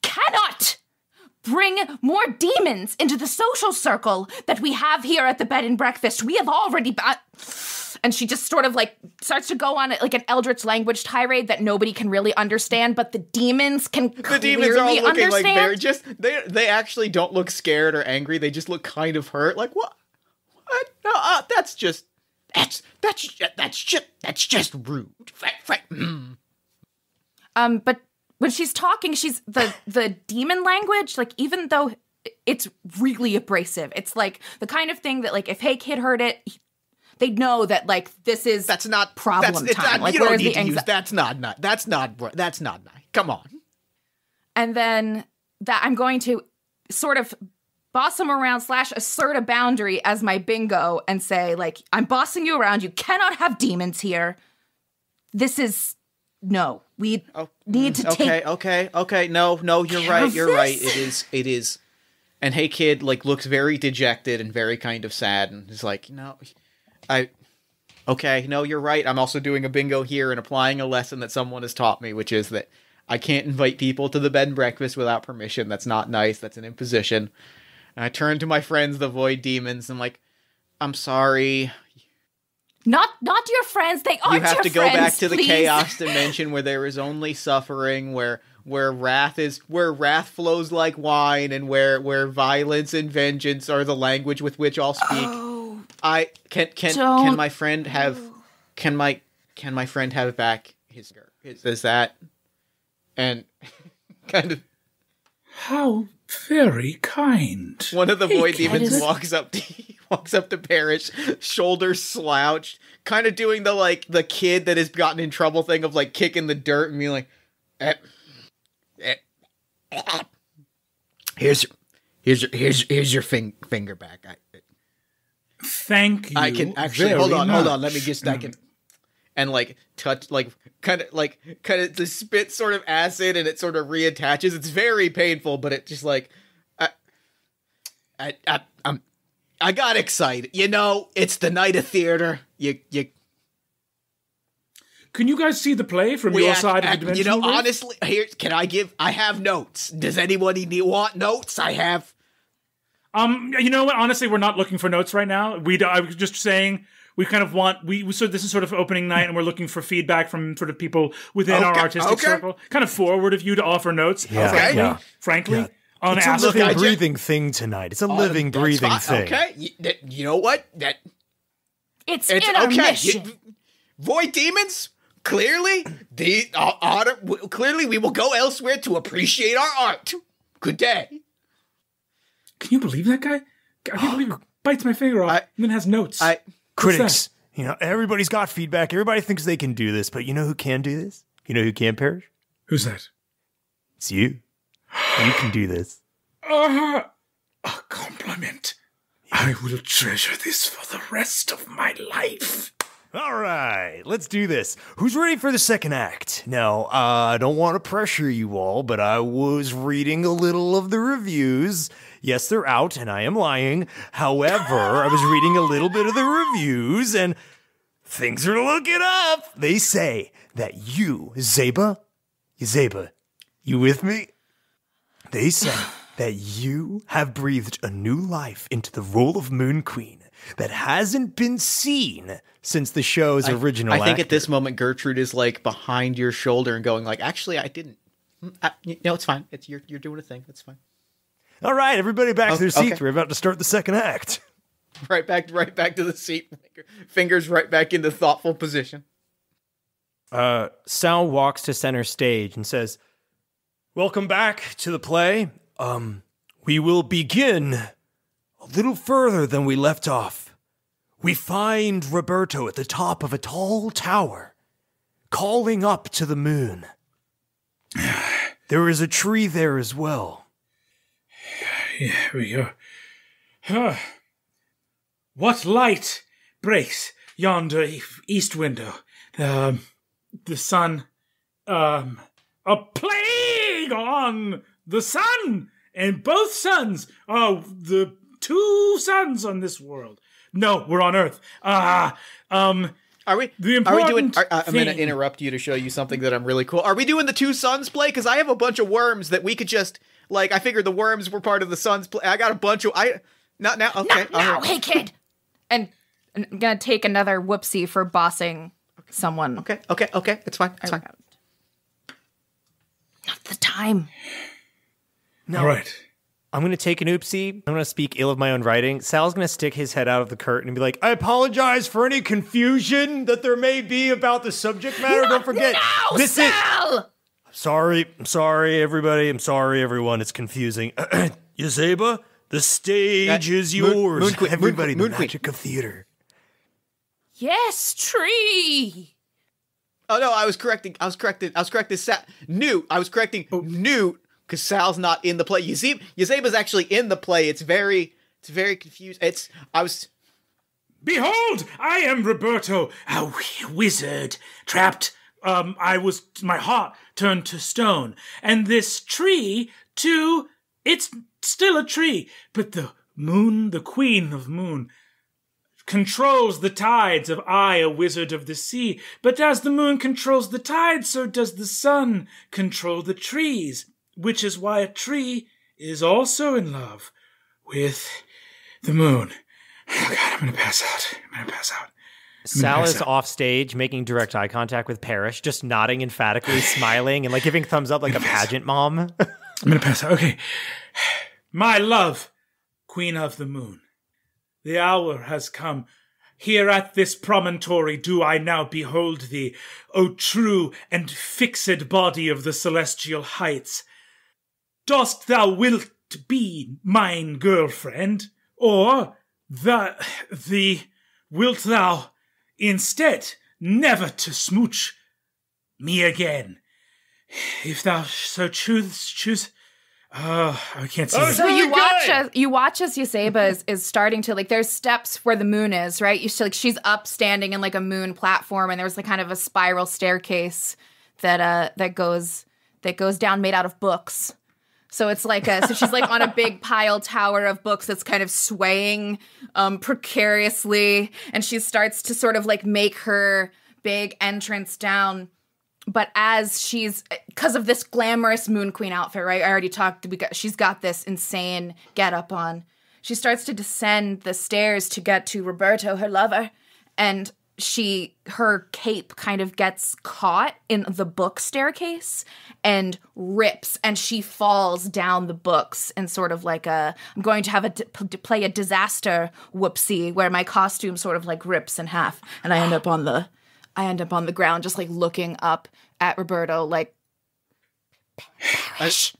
cannot bring more demons into the social circle that we have here at the bed and breakfast. We have already and she just sort of starts to go on like an eldritch language tirade that nobody can really understand, but the demons can clearly
The demons are all looking
understand.
like they actually don't look scared or angry. They just look kind of hurt. Like what? No, that's just rude.
But when she's talking, she's the demon language, even though it's really abrasive, it's like the kind of thing that if Hey Kid heard it, they'd know that this is
that's not
problem time.
You don't need to use that's not nice. Come on.
And then that I'm going to sort of boss him around / assert a boundary as my bingo and say I'm bossing you around. You cannot have demons here. This is. No, we need to take...
Okay. No, you're right. You're right. It is. And Hey Kid, looks very dejected and very kind of sad and is no, you're right. I'm also doing a bingo here and applying a lesson that someone has taught me, which is that I can't invite people to the bed and breakfast without permission. That's not nice. That's an imposition. And I turn to my friends, the Void Demons, and I'm sorry...
Not your friends. They aren't your friends.
You have to go back to the
please.
chaos dimension where there is only suffering, where wrath flows like wine, and where violence and vengeance are the language with which I'll speak.
Oh,
can my friend have back his is that and kind of
how very kind.
One of the Void Demons walks up to Parrish, shoulders slouched, kind of doing the kid that has gotten in trouble thing of kicking the dirt and being here's your finger back.
Thank you.
I can actually hold on. Let me just and touch kind of the spit sort of acid and it sort of reattaches. It's very painful, but it just I got excited. It's the night of theater. You
Can you guys see the play from your side of the dimensional rift?
Honestly, I have notes. Does anybody want notes? I
You know what? Honestly, we're not looking for notes right now. I was just saying we kind of want so this is sort of opening night, and we're looking for feedback from sort of people within our artistic circle. Kind of forward of you to offer notes.
Yeah.
Frankly.
It's a living, breathing thing tonight. It's a living, breathing thing.
Okay, you know what?
It's in our mission.
Void demons. Clearly, clearly we will go elsewhere to appreciate our art. Good day.
Can you believe that guy? I can't believe he bites my finger off and then has notes.
Critics, everybody's got feedback. Everybody thinks they can do this, but you know who can do this? You know who can perish?
Who's that?
It's you. You can do this.
A compliment. I will treasure this for the rest of my life.
All right, let's do this. Who's ready for the second act? Now, I don't want to pressure you all, but I was reading a little of the reviews. Yes, they're out, and I am lying. However, I was reading a little bit of the reviews, and things are looking up. They say that you, Zeba, you with me? They say that you have breathed a new life into the role of Moon Queen that hasn't been seen since the show's original
I think
actor.
at this moment Gertrude is like behind your shoulder and going like, actually, I didn't. No, it's fine. You're doing a thing. It's fine.
All right, everybody back to their seats.
Okay.
We're about to start the second act.
Right back to the seat. Fingers right back into thoughtful position.
Sal walks to center stage and says, "Welcome back to the play. We will begin a little further than we left off. We find Roberto at the top of a tall tower, calling up to the moon. There is a tree there as well."
Here we go. What light breaks yonder east window? The sun. A plague on the sun! And both suns are the two suns on this world. No, we're on Earth.
Are we doing? I'm
thing-
going to interrupt you to show you something that I'm really cool. Are we doing the two suns play? Because I have a bunch of worms that we could just I figured the worms were part of the suns play. I got a bunch of not now. Okay,
Not now, hey kid. And I'm gonna take another whoopsie for bossing someone.
Okay. It's fine. It's fine.
Not the time.
No.
All right.
I'm going to take an oopsie. I'm going to speak ill of my own writing. Sal's going to stick his head out of the curtain and be like, "I apologize for any confusion that there may be about the subject matter. Don't forget, this
Sal!
I'm sorry, everybody. I'm sorry, everyone. It's confusing. Yazeba, the stage is yours.
Moon Queen,
Everybody,
Moon
the
Queen.
magic of theater.
Yes, tree.
Oh no, I was correcting Newt. I was correcting Newt because Sal's not in the play. Yazeba's actually in the play. It's very confused.
Behold, I am Roberto, a wizard, trapped. My heart turned to stone, and this tree, too, it's still a tree, but the moon, the queen of moon, controls the tides of I, a wizard of the sea. But as the moon controls the tides, so does the sun control the trees, which is why a tree is also in love with the moon. Oh God, I'm gonna pass out.
Sal is off stage, making direct eye contact with Parrish, just nodding emphatically, smiling, and giving thumbs up like a pageant mom.
I'm gonna pass out. Okay. My love, Queen of the Moon, the hour has come. Here at this promontory do I now behold thee, O true and fixed body of the celestial heights. Dost thou wilt be mine girlfriend, or wilt thou instead never to smooch me again? If thou so choose. I can't see.
So you watch as Yazeba is starting to there's steps where the moon is, right? You see, she's up standing in a moon platform, and there's kind of a spiral staircase that goes down, made out of books. So it's so she's on a big pile tower of books that's kind of swaying precariously, and she starts to sort of make her big entrance down. But as because of this glamorous Moon Queen outfit, right? I already talked. She's got this insane getup on. she starts to descend the stairs to get to Roberto, her lover, and her cape kind of gets caught in the book staircase and rips, and she falls down the books in sort of like I'm going to have to play a disaster whoopsie where my costume sort of like rips in half, and I end up on the ground just like looking up at Roberto like, perish.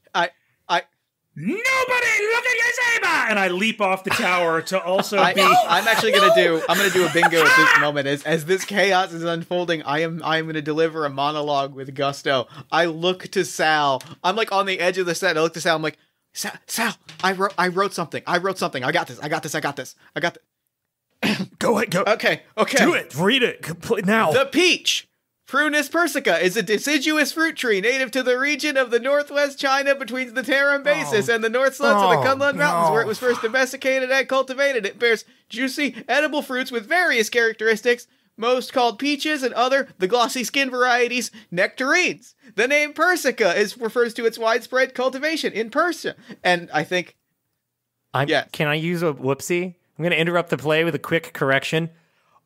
Nobody look at Yazeba! And I leap off the tower to also be...
I'm actually going to do a bingo at this moment. As this chaos is unfolding, I am going to deliver a monologue with gusto. I look to Sal. I'm like on the edge of the set. I look to Sal. I'm like, Sal, I wrote something. I got this.
Go ahead, go.
Okay.
Do it. Read it now.
The peach. Prunus persica is a deciduous fruit tree native to the region of the northwest China between the Tarim Basin and the north slopes of the Kunlun Mountains, where it was first domesticated and cultivated. It bears juicy, edible fruits with various characteristics, most called peaches and other, the glossy skin varieties, nectarines. The name persica refers to its widespread cultivation in Persia. And I think...
Can I use a whoopsie? I'm going to interrupt the play with a quick correction.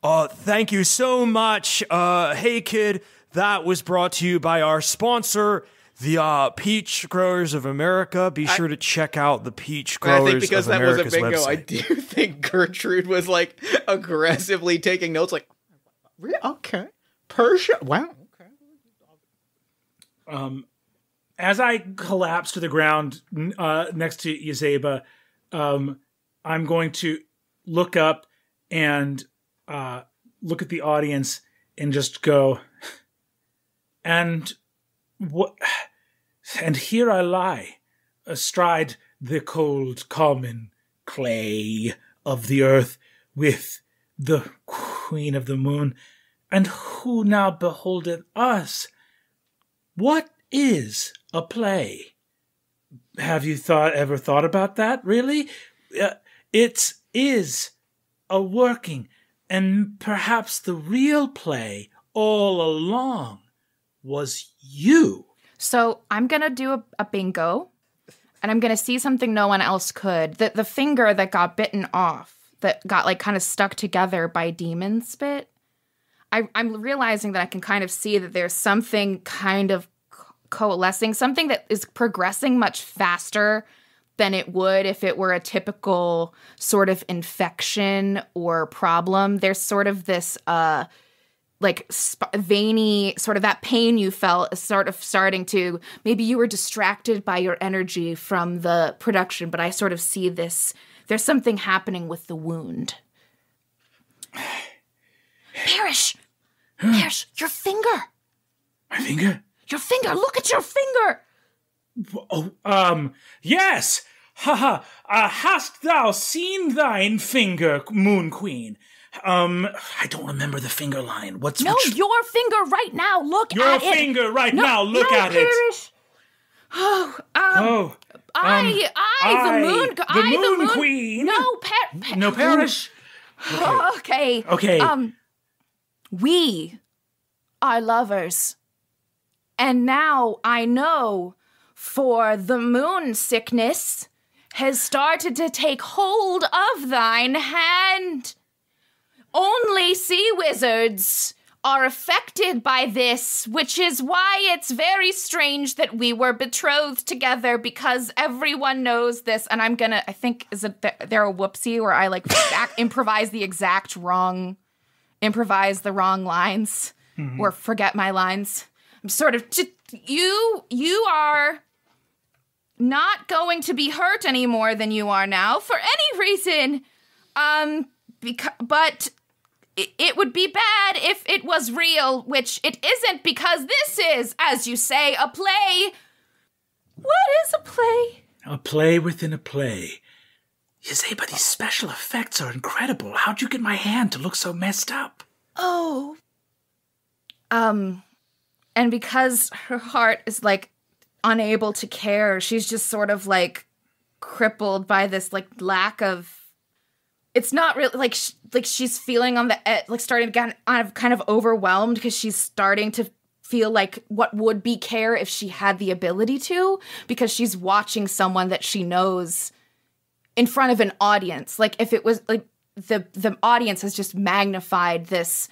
Thank you so much. Hey, kid, that was brought to you by our sponsor, the Peach Growers of America. Be sure to check out the Peach Growers of America's website. I think because that was a bingo, I do think Gertrude was, like, aggressively taking notes, like, okay, Persia, wow, okay.
As I collapse to the ground next to Yazeba, I'm going to look up and... look at the audience and just go, and what? And here I lie, astride the cold, common clay of the earth, with the Queen of the Moon, and who now beholdeth us? What is a play? Have you ever thought about that? Really, it is a working. And perhaps the real play all along was you.
So I'm going to do a bingo, and I'm going to see something no one else could. The finger that got bitten off, that got like kind of stuck together by demon spit. I'm realizing that I can kind of see that there's something kind of coalescing, something that is progressing much faster than it would if it were a typical sort of infection or problem. There's sort of this, veiny, sort of that pain you felt is sort of starting to, maybe you were distracted by your energy from the production, but I sort of see this, there's something happening with the wound. Parrish, your finger.
My finger?
Your finger, look at your finger.
Yes! Haha, hast thou seen thine finger, Moon Queen? I don't remember the finger line.
Your finger right now, look at it.
Your finger right now, look at it.
The moon queen.
No, Parrish.
Okay. We are lovers. And now I know, for the moon sickness has started to take hold of thine hand. Only sea wizards are affected by this, which is why it's very strange that we were betrothed together, because everyone knows this. And I'm gonna, I think, is it there a whoopsie where I like improvise the wrong lines or forget my lines? I'm sort of, you are not going to be hurt any more than you are now for any reason. But it would be bad if it was real, which it isn't, because this is, as you say, a play. What is a play?
A play within a play. Yazeba, these special effects are incredible. How'd you get my hand to look so messed up?
Oh. And because her heart is, like, unable to care, she's just sort of, like, crippled by this, like, lack of... It's not really, like she's feeling on the, like, starting to get kind of overwhelmed, because she's starting to feel like what would be care if she had the ability to, because she's watching someone that she knows in front of an audience. Like if it was like the audience has just magnified this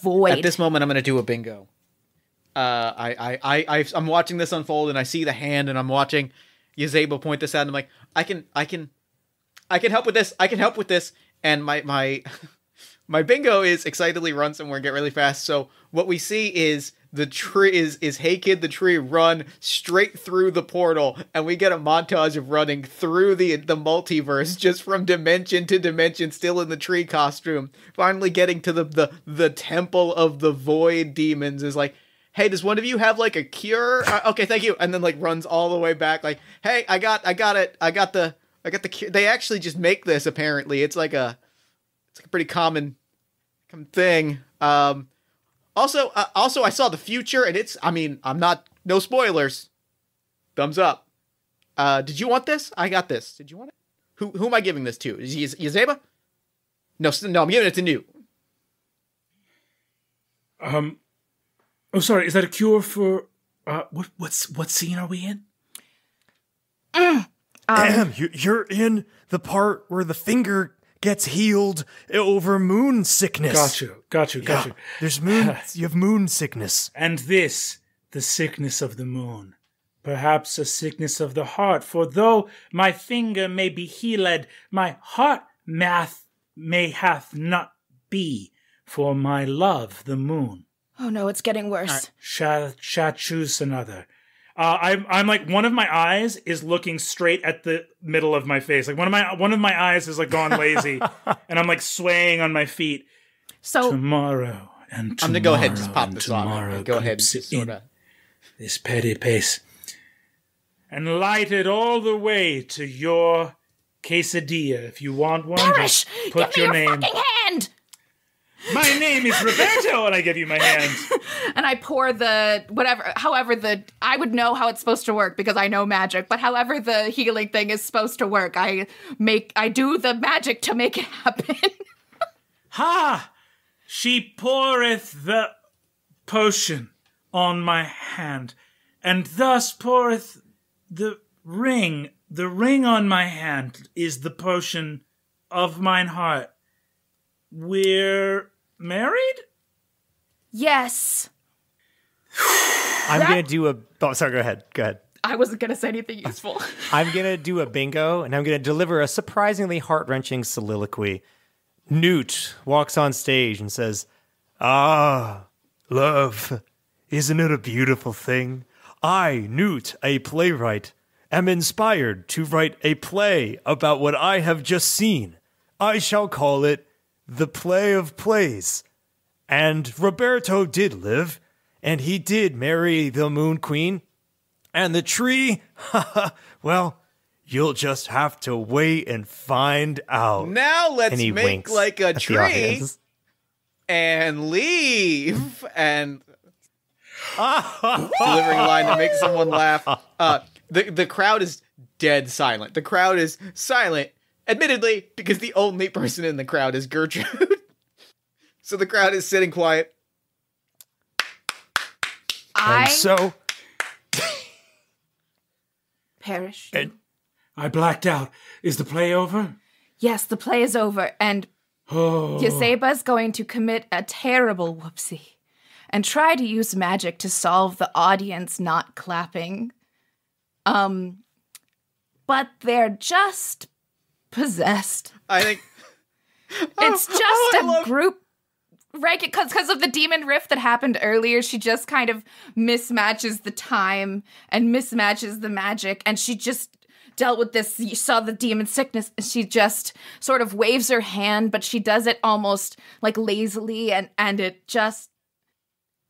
void.
At this moment, I'm going to do a bingo. I'm watching this unfold, and I see the hand, and I'm watching Yazeba point this out, and I'm like, I can help with this. I can help with this. And my my bingo is excitedly run somewhere and get really fast. So what we see is the tree is Hey Kid the Tree run straight through the portal, and we get a montage of running through the multiverse, just from dimension to dimension, still in the tree costume. Finally getting to the temple of the void demons. Is like, hey, does one of you have like a cure? Okay, thank you. And then like runs all the way back. Like, hey, I got it. I got the cure. They actually just make this. Apparently, it's like a pretty common thing. Also, I saw the future, and no spoilers. Thumbs up. Did you want this? I got this. Did you want it? Who am I giving this to? Is Yazeba? No, I'm giving it to Newt.
Oh, sorry. Is that a cure for what scene are we in?
You're in the part where the finger gets healed over moon sickness.
Got you.
There's moon. You have moon sickness.
And this, the sickness of the moon. Perhaps a sickness of the heart, for though my finger may be healed, my heart may hath not be, for my love, the moon.
Oh no, it's getting worse.
Shall choose another. I'm like, one of my eyes is looking straight at the middle of my face. Like one of my eyes is like gone lazy, and I'm like swaying on my feet.
So
tomorrow and tomorrow,
I'm gonna go ahead and just pop this on. Go ahead and
just
sort of
this petty pace, and light it all the way to your quesadilla. If you want one,
Parrish,
just put
give me
your
your
name.
fucking hand.
My name is Roberto, and I give you my hand.
And I pour I would know how it's supposed to work because I know magic, but however the healing thing is supposed to work, I do the magic to make it happen.
Ha! She poureth the potion on my hand, and thus poureth the ring. The ring on my hand is the potion of mine heart. We're married?
Yes.
I'm going to do a... Oh, sorry, go ahead.
I wasn't going to say anything useful.
I'm going to do a bingo, and I'm going to deliver a surprisingly heart-wrenching soliloquy. Newt walks on stage and says, "Ah, love, isn't it a beautiful thing? I, Newt, a playwright, am inspired to write a play about what I have just seen. I shall call it The Play of Plays. And Roberto did live, and he did marry the Moon Queen. And the tree, well, you'll just have to wait and find out."
now let's
And he
make
winks
like a
at the
tree
audience.
and leave and delivering a line that makes someone laugh. The crowd is dead silent. The crowd is silent, admittedly, because the only person in the crowd is Gertrude. So the crowd is sitting quiet.
And so...
Parrish.
I blacked out. Is the play over?
Yes, the play is over, and Yazeba's going to commit a terrible whoopsie and try to use magic to solve the audience not clapping. But they're just possessed.
I think
It's just a group, right? Because of the demon rift that happened earlier, she just kind of mismatches the time and mismatches the magic, and she just dealt with this. You saw the demon sickness, and she just sort of waves her hand, but she does it almost like lazily, and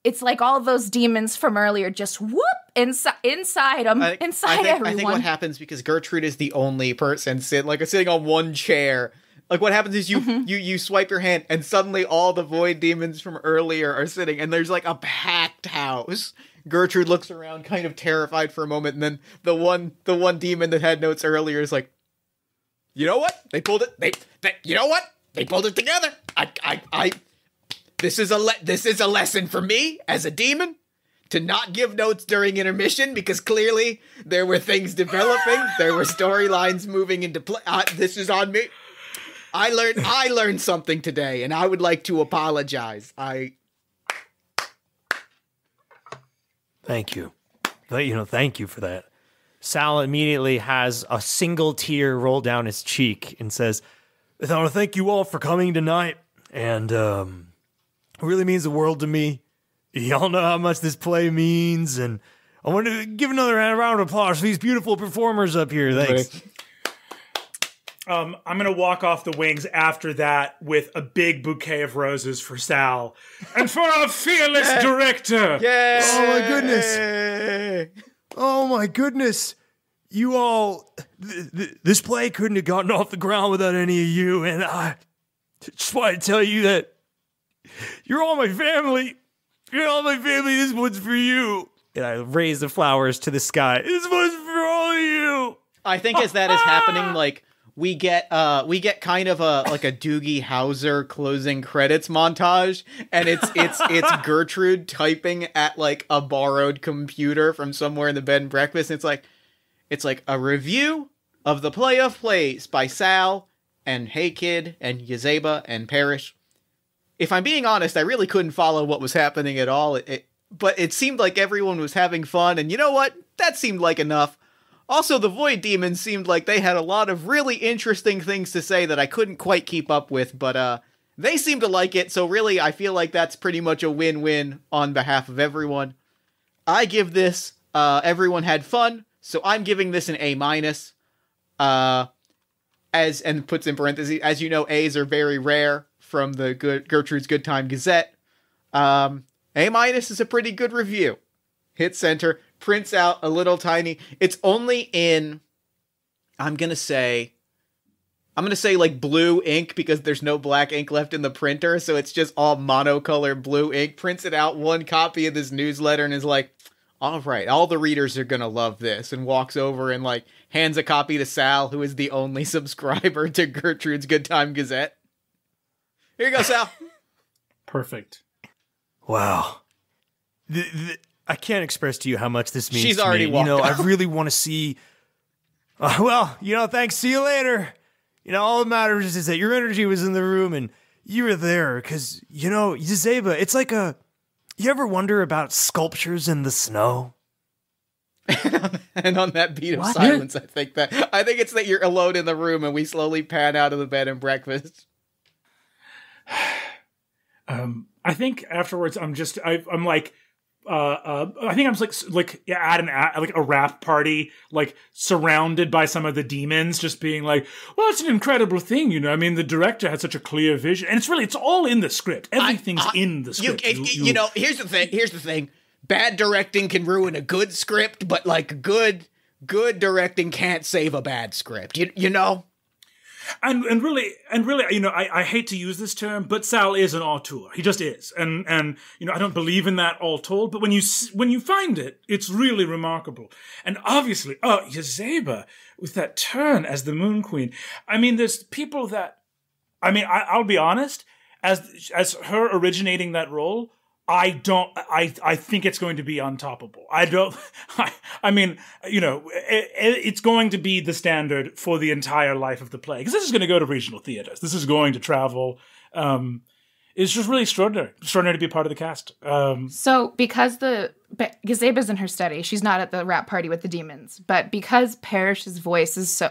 it's like all those demons from earlier just whoop inside them, inside everyone.
I think what happens, because Gertrude is the only person sitting on one chair. Like, what happens is you swipe your hand, and suddenly all the void demons from earlier are sitting, and there's like a packed house. Gertrude looks around, kind of terrified for a moment, and then the one demon that had notes earlier is like, "You know what? They pulled it. You know what? They pulled it together. This is a lesson for me as a demon to not give notes during intermission because clearly there were things developing. There were storylines moving into play. This is on me. I learned something today, and I would like to apologize.
Thank you. Thank you for that. Sal immediately has a single tear roll down his cheek and says, I want to thank you all for coming tonight, and it really means the world to me. Y'all know how much this play means, and I want to give another round of applause for these beautiful performers up here. Thanks.
I'm going to walk off the wings after that with a big bouquet of roses for Sal. And for our fearless director!
Yay!
Oh my goodness! Oh my goodness! You all... this play couldn't have gotten off the ground without any of you, and I just want to tell you that you're all my family. You're all my family. This one's for you. And I raise the flowers to the sky. This one's for all of you.
I think as that is happening, like... We get kind of a Doogie Howser closing credits montage, and it's Gertrude typing at like a borrowed computer from somewhere in the bed and breakfast. And it's like a review of the play of plays by Sal and Hey Kid and Yazeba and Parrish. If I'm being honest, I really couldn't follow what was happening at all. But it seemed like everyone was having fun, and you know what? That seemed like enough. Also, the Void Demons seemed like they had a lot of really interesting things to say that I couldn't quite keep up with, but they seemed to like it, so really I feel like that's pretty much a win-win on behalf of everyone. I give this, everyone had fun, so I'm giving this an A-. And puts in parentheses, as you know, A's are very rare from the Gertrude's Good Time Gazette. A- is a pretty good review. Hit center. Prints out a little tiny. It's only in, I'm gonna say like blue ink because there's no black ink left in the printer, so it's just all monocolored blue ink. Prints it out, one copy of this newsletter, and is like, all right, all the readers are gonna love this, and walks over and like hands a copy to Sal, who is the only subscriber to Gertrude's Good Time Gazette. Here you go, Sal.
Perfect.
Wow. I can't express to you how much this means
She's
to
already
me.
walked out.
I really want to see... thanks. See you later. All that matters is that your energy was in the room and you were there because, Yazeba, it's like you ever wonder about sculptures in the snow?
And on that beat of silence, I think it's that you're alone in the room and we slowly pan out of the bed and breakfast.
I think afterwards I'm like... I think I'm at a rap party, like surrounded by some of the demons, just being like, "Well, it's an incredible thing, I mean, the director had such a clear vision, and it's all in the script. Everything's in the script."
Here's the thing: bad directing can ruin a good script, but like good directing can't save a bad script. You know.
And really, I hate to use this term, but Sal is an auteur. He just is, and I don't believe in that all told. But when you find it, it's really remarkable. And obviously, Yazeba with that turn as the Moon Queen. I mean, there's people that, I'll be honest, as her originating that role. I think it's going to be untoppable. It's going to be the standard for the entire life of the play. Because this is going to go to regional theaters. This is going to travel. It's just really extraordinary. Extraordinary to be a part of the cast.
So because Yazeba's in her study, she's not at the rap party with the demons. But because Parrish's voice is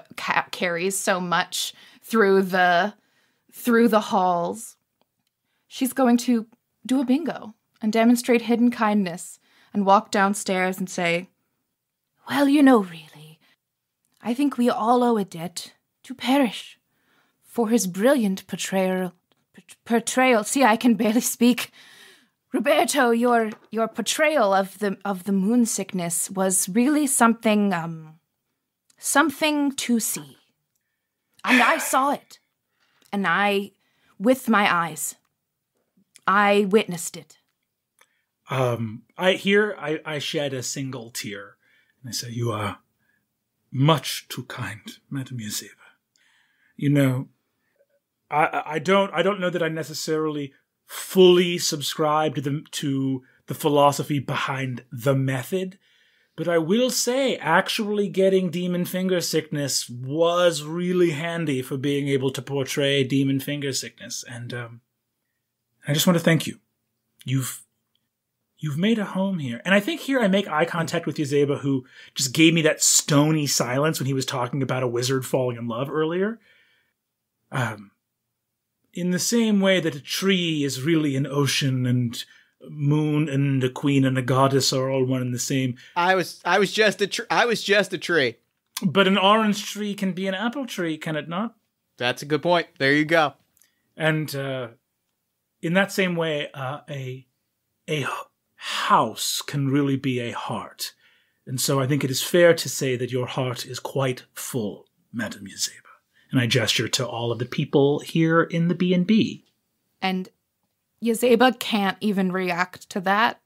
carries so much through the halls, she's going to do a bingo and demonstrate hidden kindness and walk downstairs and say, "Well, really, I think we all owe a debt to Parrish for his brilliant portrayal. See, I can barely speak. Roberto, your portrayal of the moon sickness was really something to see. And I saw it. And with my eyes, I witnessed it."
I shed a single tear, and I say, "You are much too kind, Madame Yazeba. I don't know that I necessarily fully subscribe to the the philosophy behind the method. But I will say, actually getting demon finger sickness was really handy for being able to portray demon finger sickness. And I just want to thank you. You've made a home here. And I think here I make eye contact with Yazeba, who just gave me that stony silence when he was talking about a wizard falling in love earlier. In the same way that a tree is really an ocean and moon and a queen and a goddess are all one and the same.
I was just a tree.
But an orange tree can be an apple tree, can it not?
That's a good point. There you go.
And in that same way, a house can really be a heart. And so I think it is fair to say that your heart is quite full, Madame Yazeba. And I gesture to all of the people here in the B&B.
And Yazeba can't even react to that.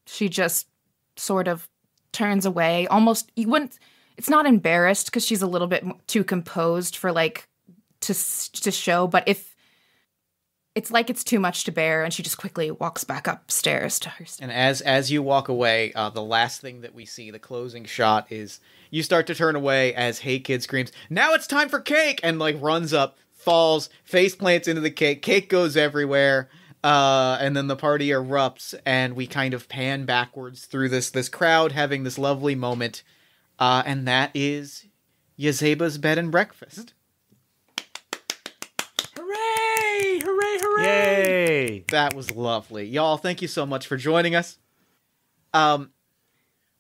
She just sort of turns away. Almost, you wouldn't, it's not embarrassed because she's a little bit too composed for like to show, but if it's like it's too much to bear, and she just quickly walks back upstairs to her.
And as you walk away, the last thing that we see, the closing shot, is you start to turn away as Hey Kid screams, "Now it's time for cake!" and like runs up, falls, face plants into the cake. Cake goes everywhere. And then the party erupts, and we kind of pan backwards through this crowd having this lovely moment. And that is Yazeba's Bed and Breakfast.
Hooray! Hooray, hooray!
Yay!
That was lovely. Y'all, thank you so much for joining us.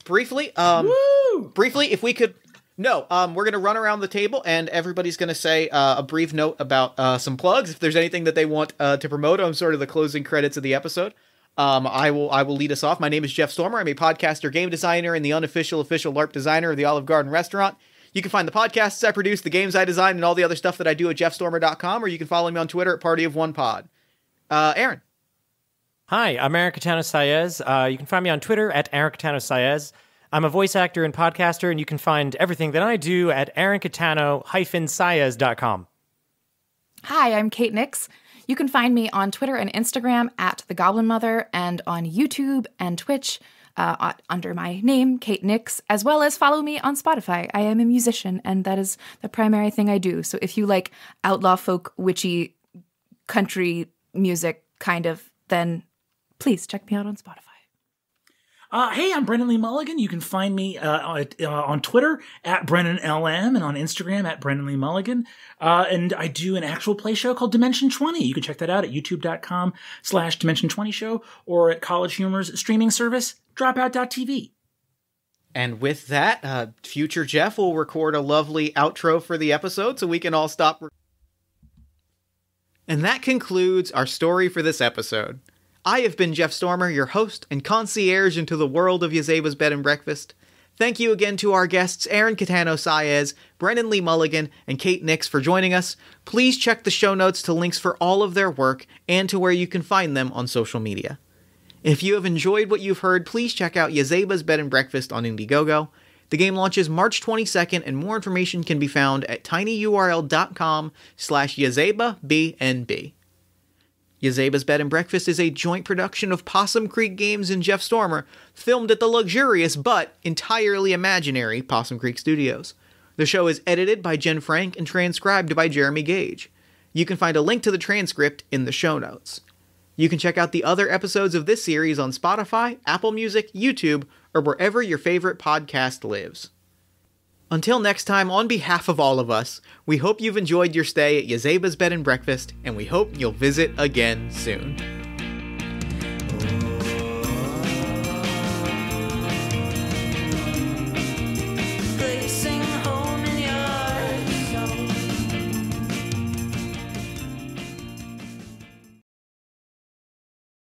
Briefly, if we could... No, we're going to run around the table, and everybody's going to say a brief note about some plugs. If there's anything that they want to promote on sort of the closing credits of the episode, I will lead us off. My name is Jeff Stormer. I'm a podcaster, game designer, and the unofficial official LARP designer of the Olive Garden restaurant. You can find the podcasts I produce, the games I design, and all the other stuff that I do at jeffstormer.com, or you can follow me on Twitter at PartyOfOnePod. Aaron.
Hi, I'm Aaron Catano-Saez. You can find me on Twitter at Aaron Catano-Saez. I'm a voice actor and podcaster, and you can find everything that I do at aaroncatano-saez.com. Hi,
I'm Kate Nix. You can find me on Twitter and Instagram at The Goblin Mother, and on YouTube and Twitch under my name, Kate Nix, as well as follow me on Spotify. I am a musician, and that is the primary thing I do. So if you like outlaw folk, witchy, country music, kind of, then please check me out on Spotify.
Hey, I'm Brennan Lee Mulligan. You can find me on Twitter at BrennanLM and on Instagram at Brennan Lee Mulligan. And I do an actual play show called Dimension 20. You can check that out at youtube.com/Dimension20 show or at College Humor's streaming service, dropout.tv.
And with that, future Jeff will record a lovely outro for the episode so we can all stop. And that concludes our story for this episode. I have been Jeff Stormer, your host and concierge into the world of Yazeba's Bed and Breakfast. Thank you again to our guests Aaron Catano-Saez, Brennan Lee Mulligan, and Kate Nix for joining us. Please check the show notes to links for all of their work and to where you can find them on social media. If you have enjoyed what you've heard, please check out Yazeba's Bed and Breakfast on Indiegogo. The game launches March 22nd, and more information can be found at tinyurl.com/YazebaBNB. Yazeba's Bed and Breakfast is a joint production of Possum Creek Games and Jeff Stormer, filmed at the luxurious but entirely imaginary Possum Creek Studios. The show is edited by Jen Frank and transcribed by Jeremy Gage. You can find a link to the transcript in the show notes. You can check out the other episodes of this series on Spotify, Apple Music, YouTube, or wherever your favorite podcast lives. Until next time, on behalf of all of us, we hope you've enjoyed your stay at Yazeba's Bed and Breakfast, and we hope you'll visit again soon.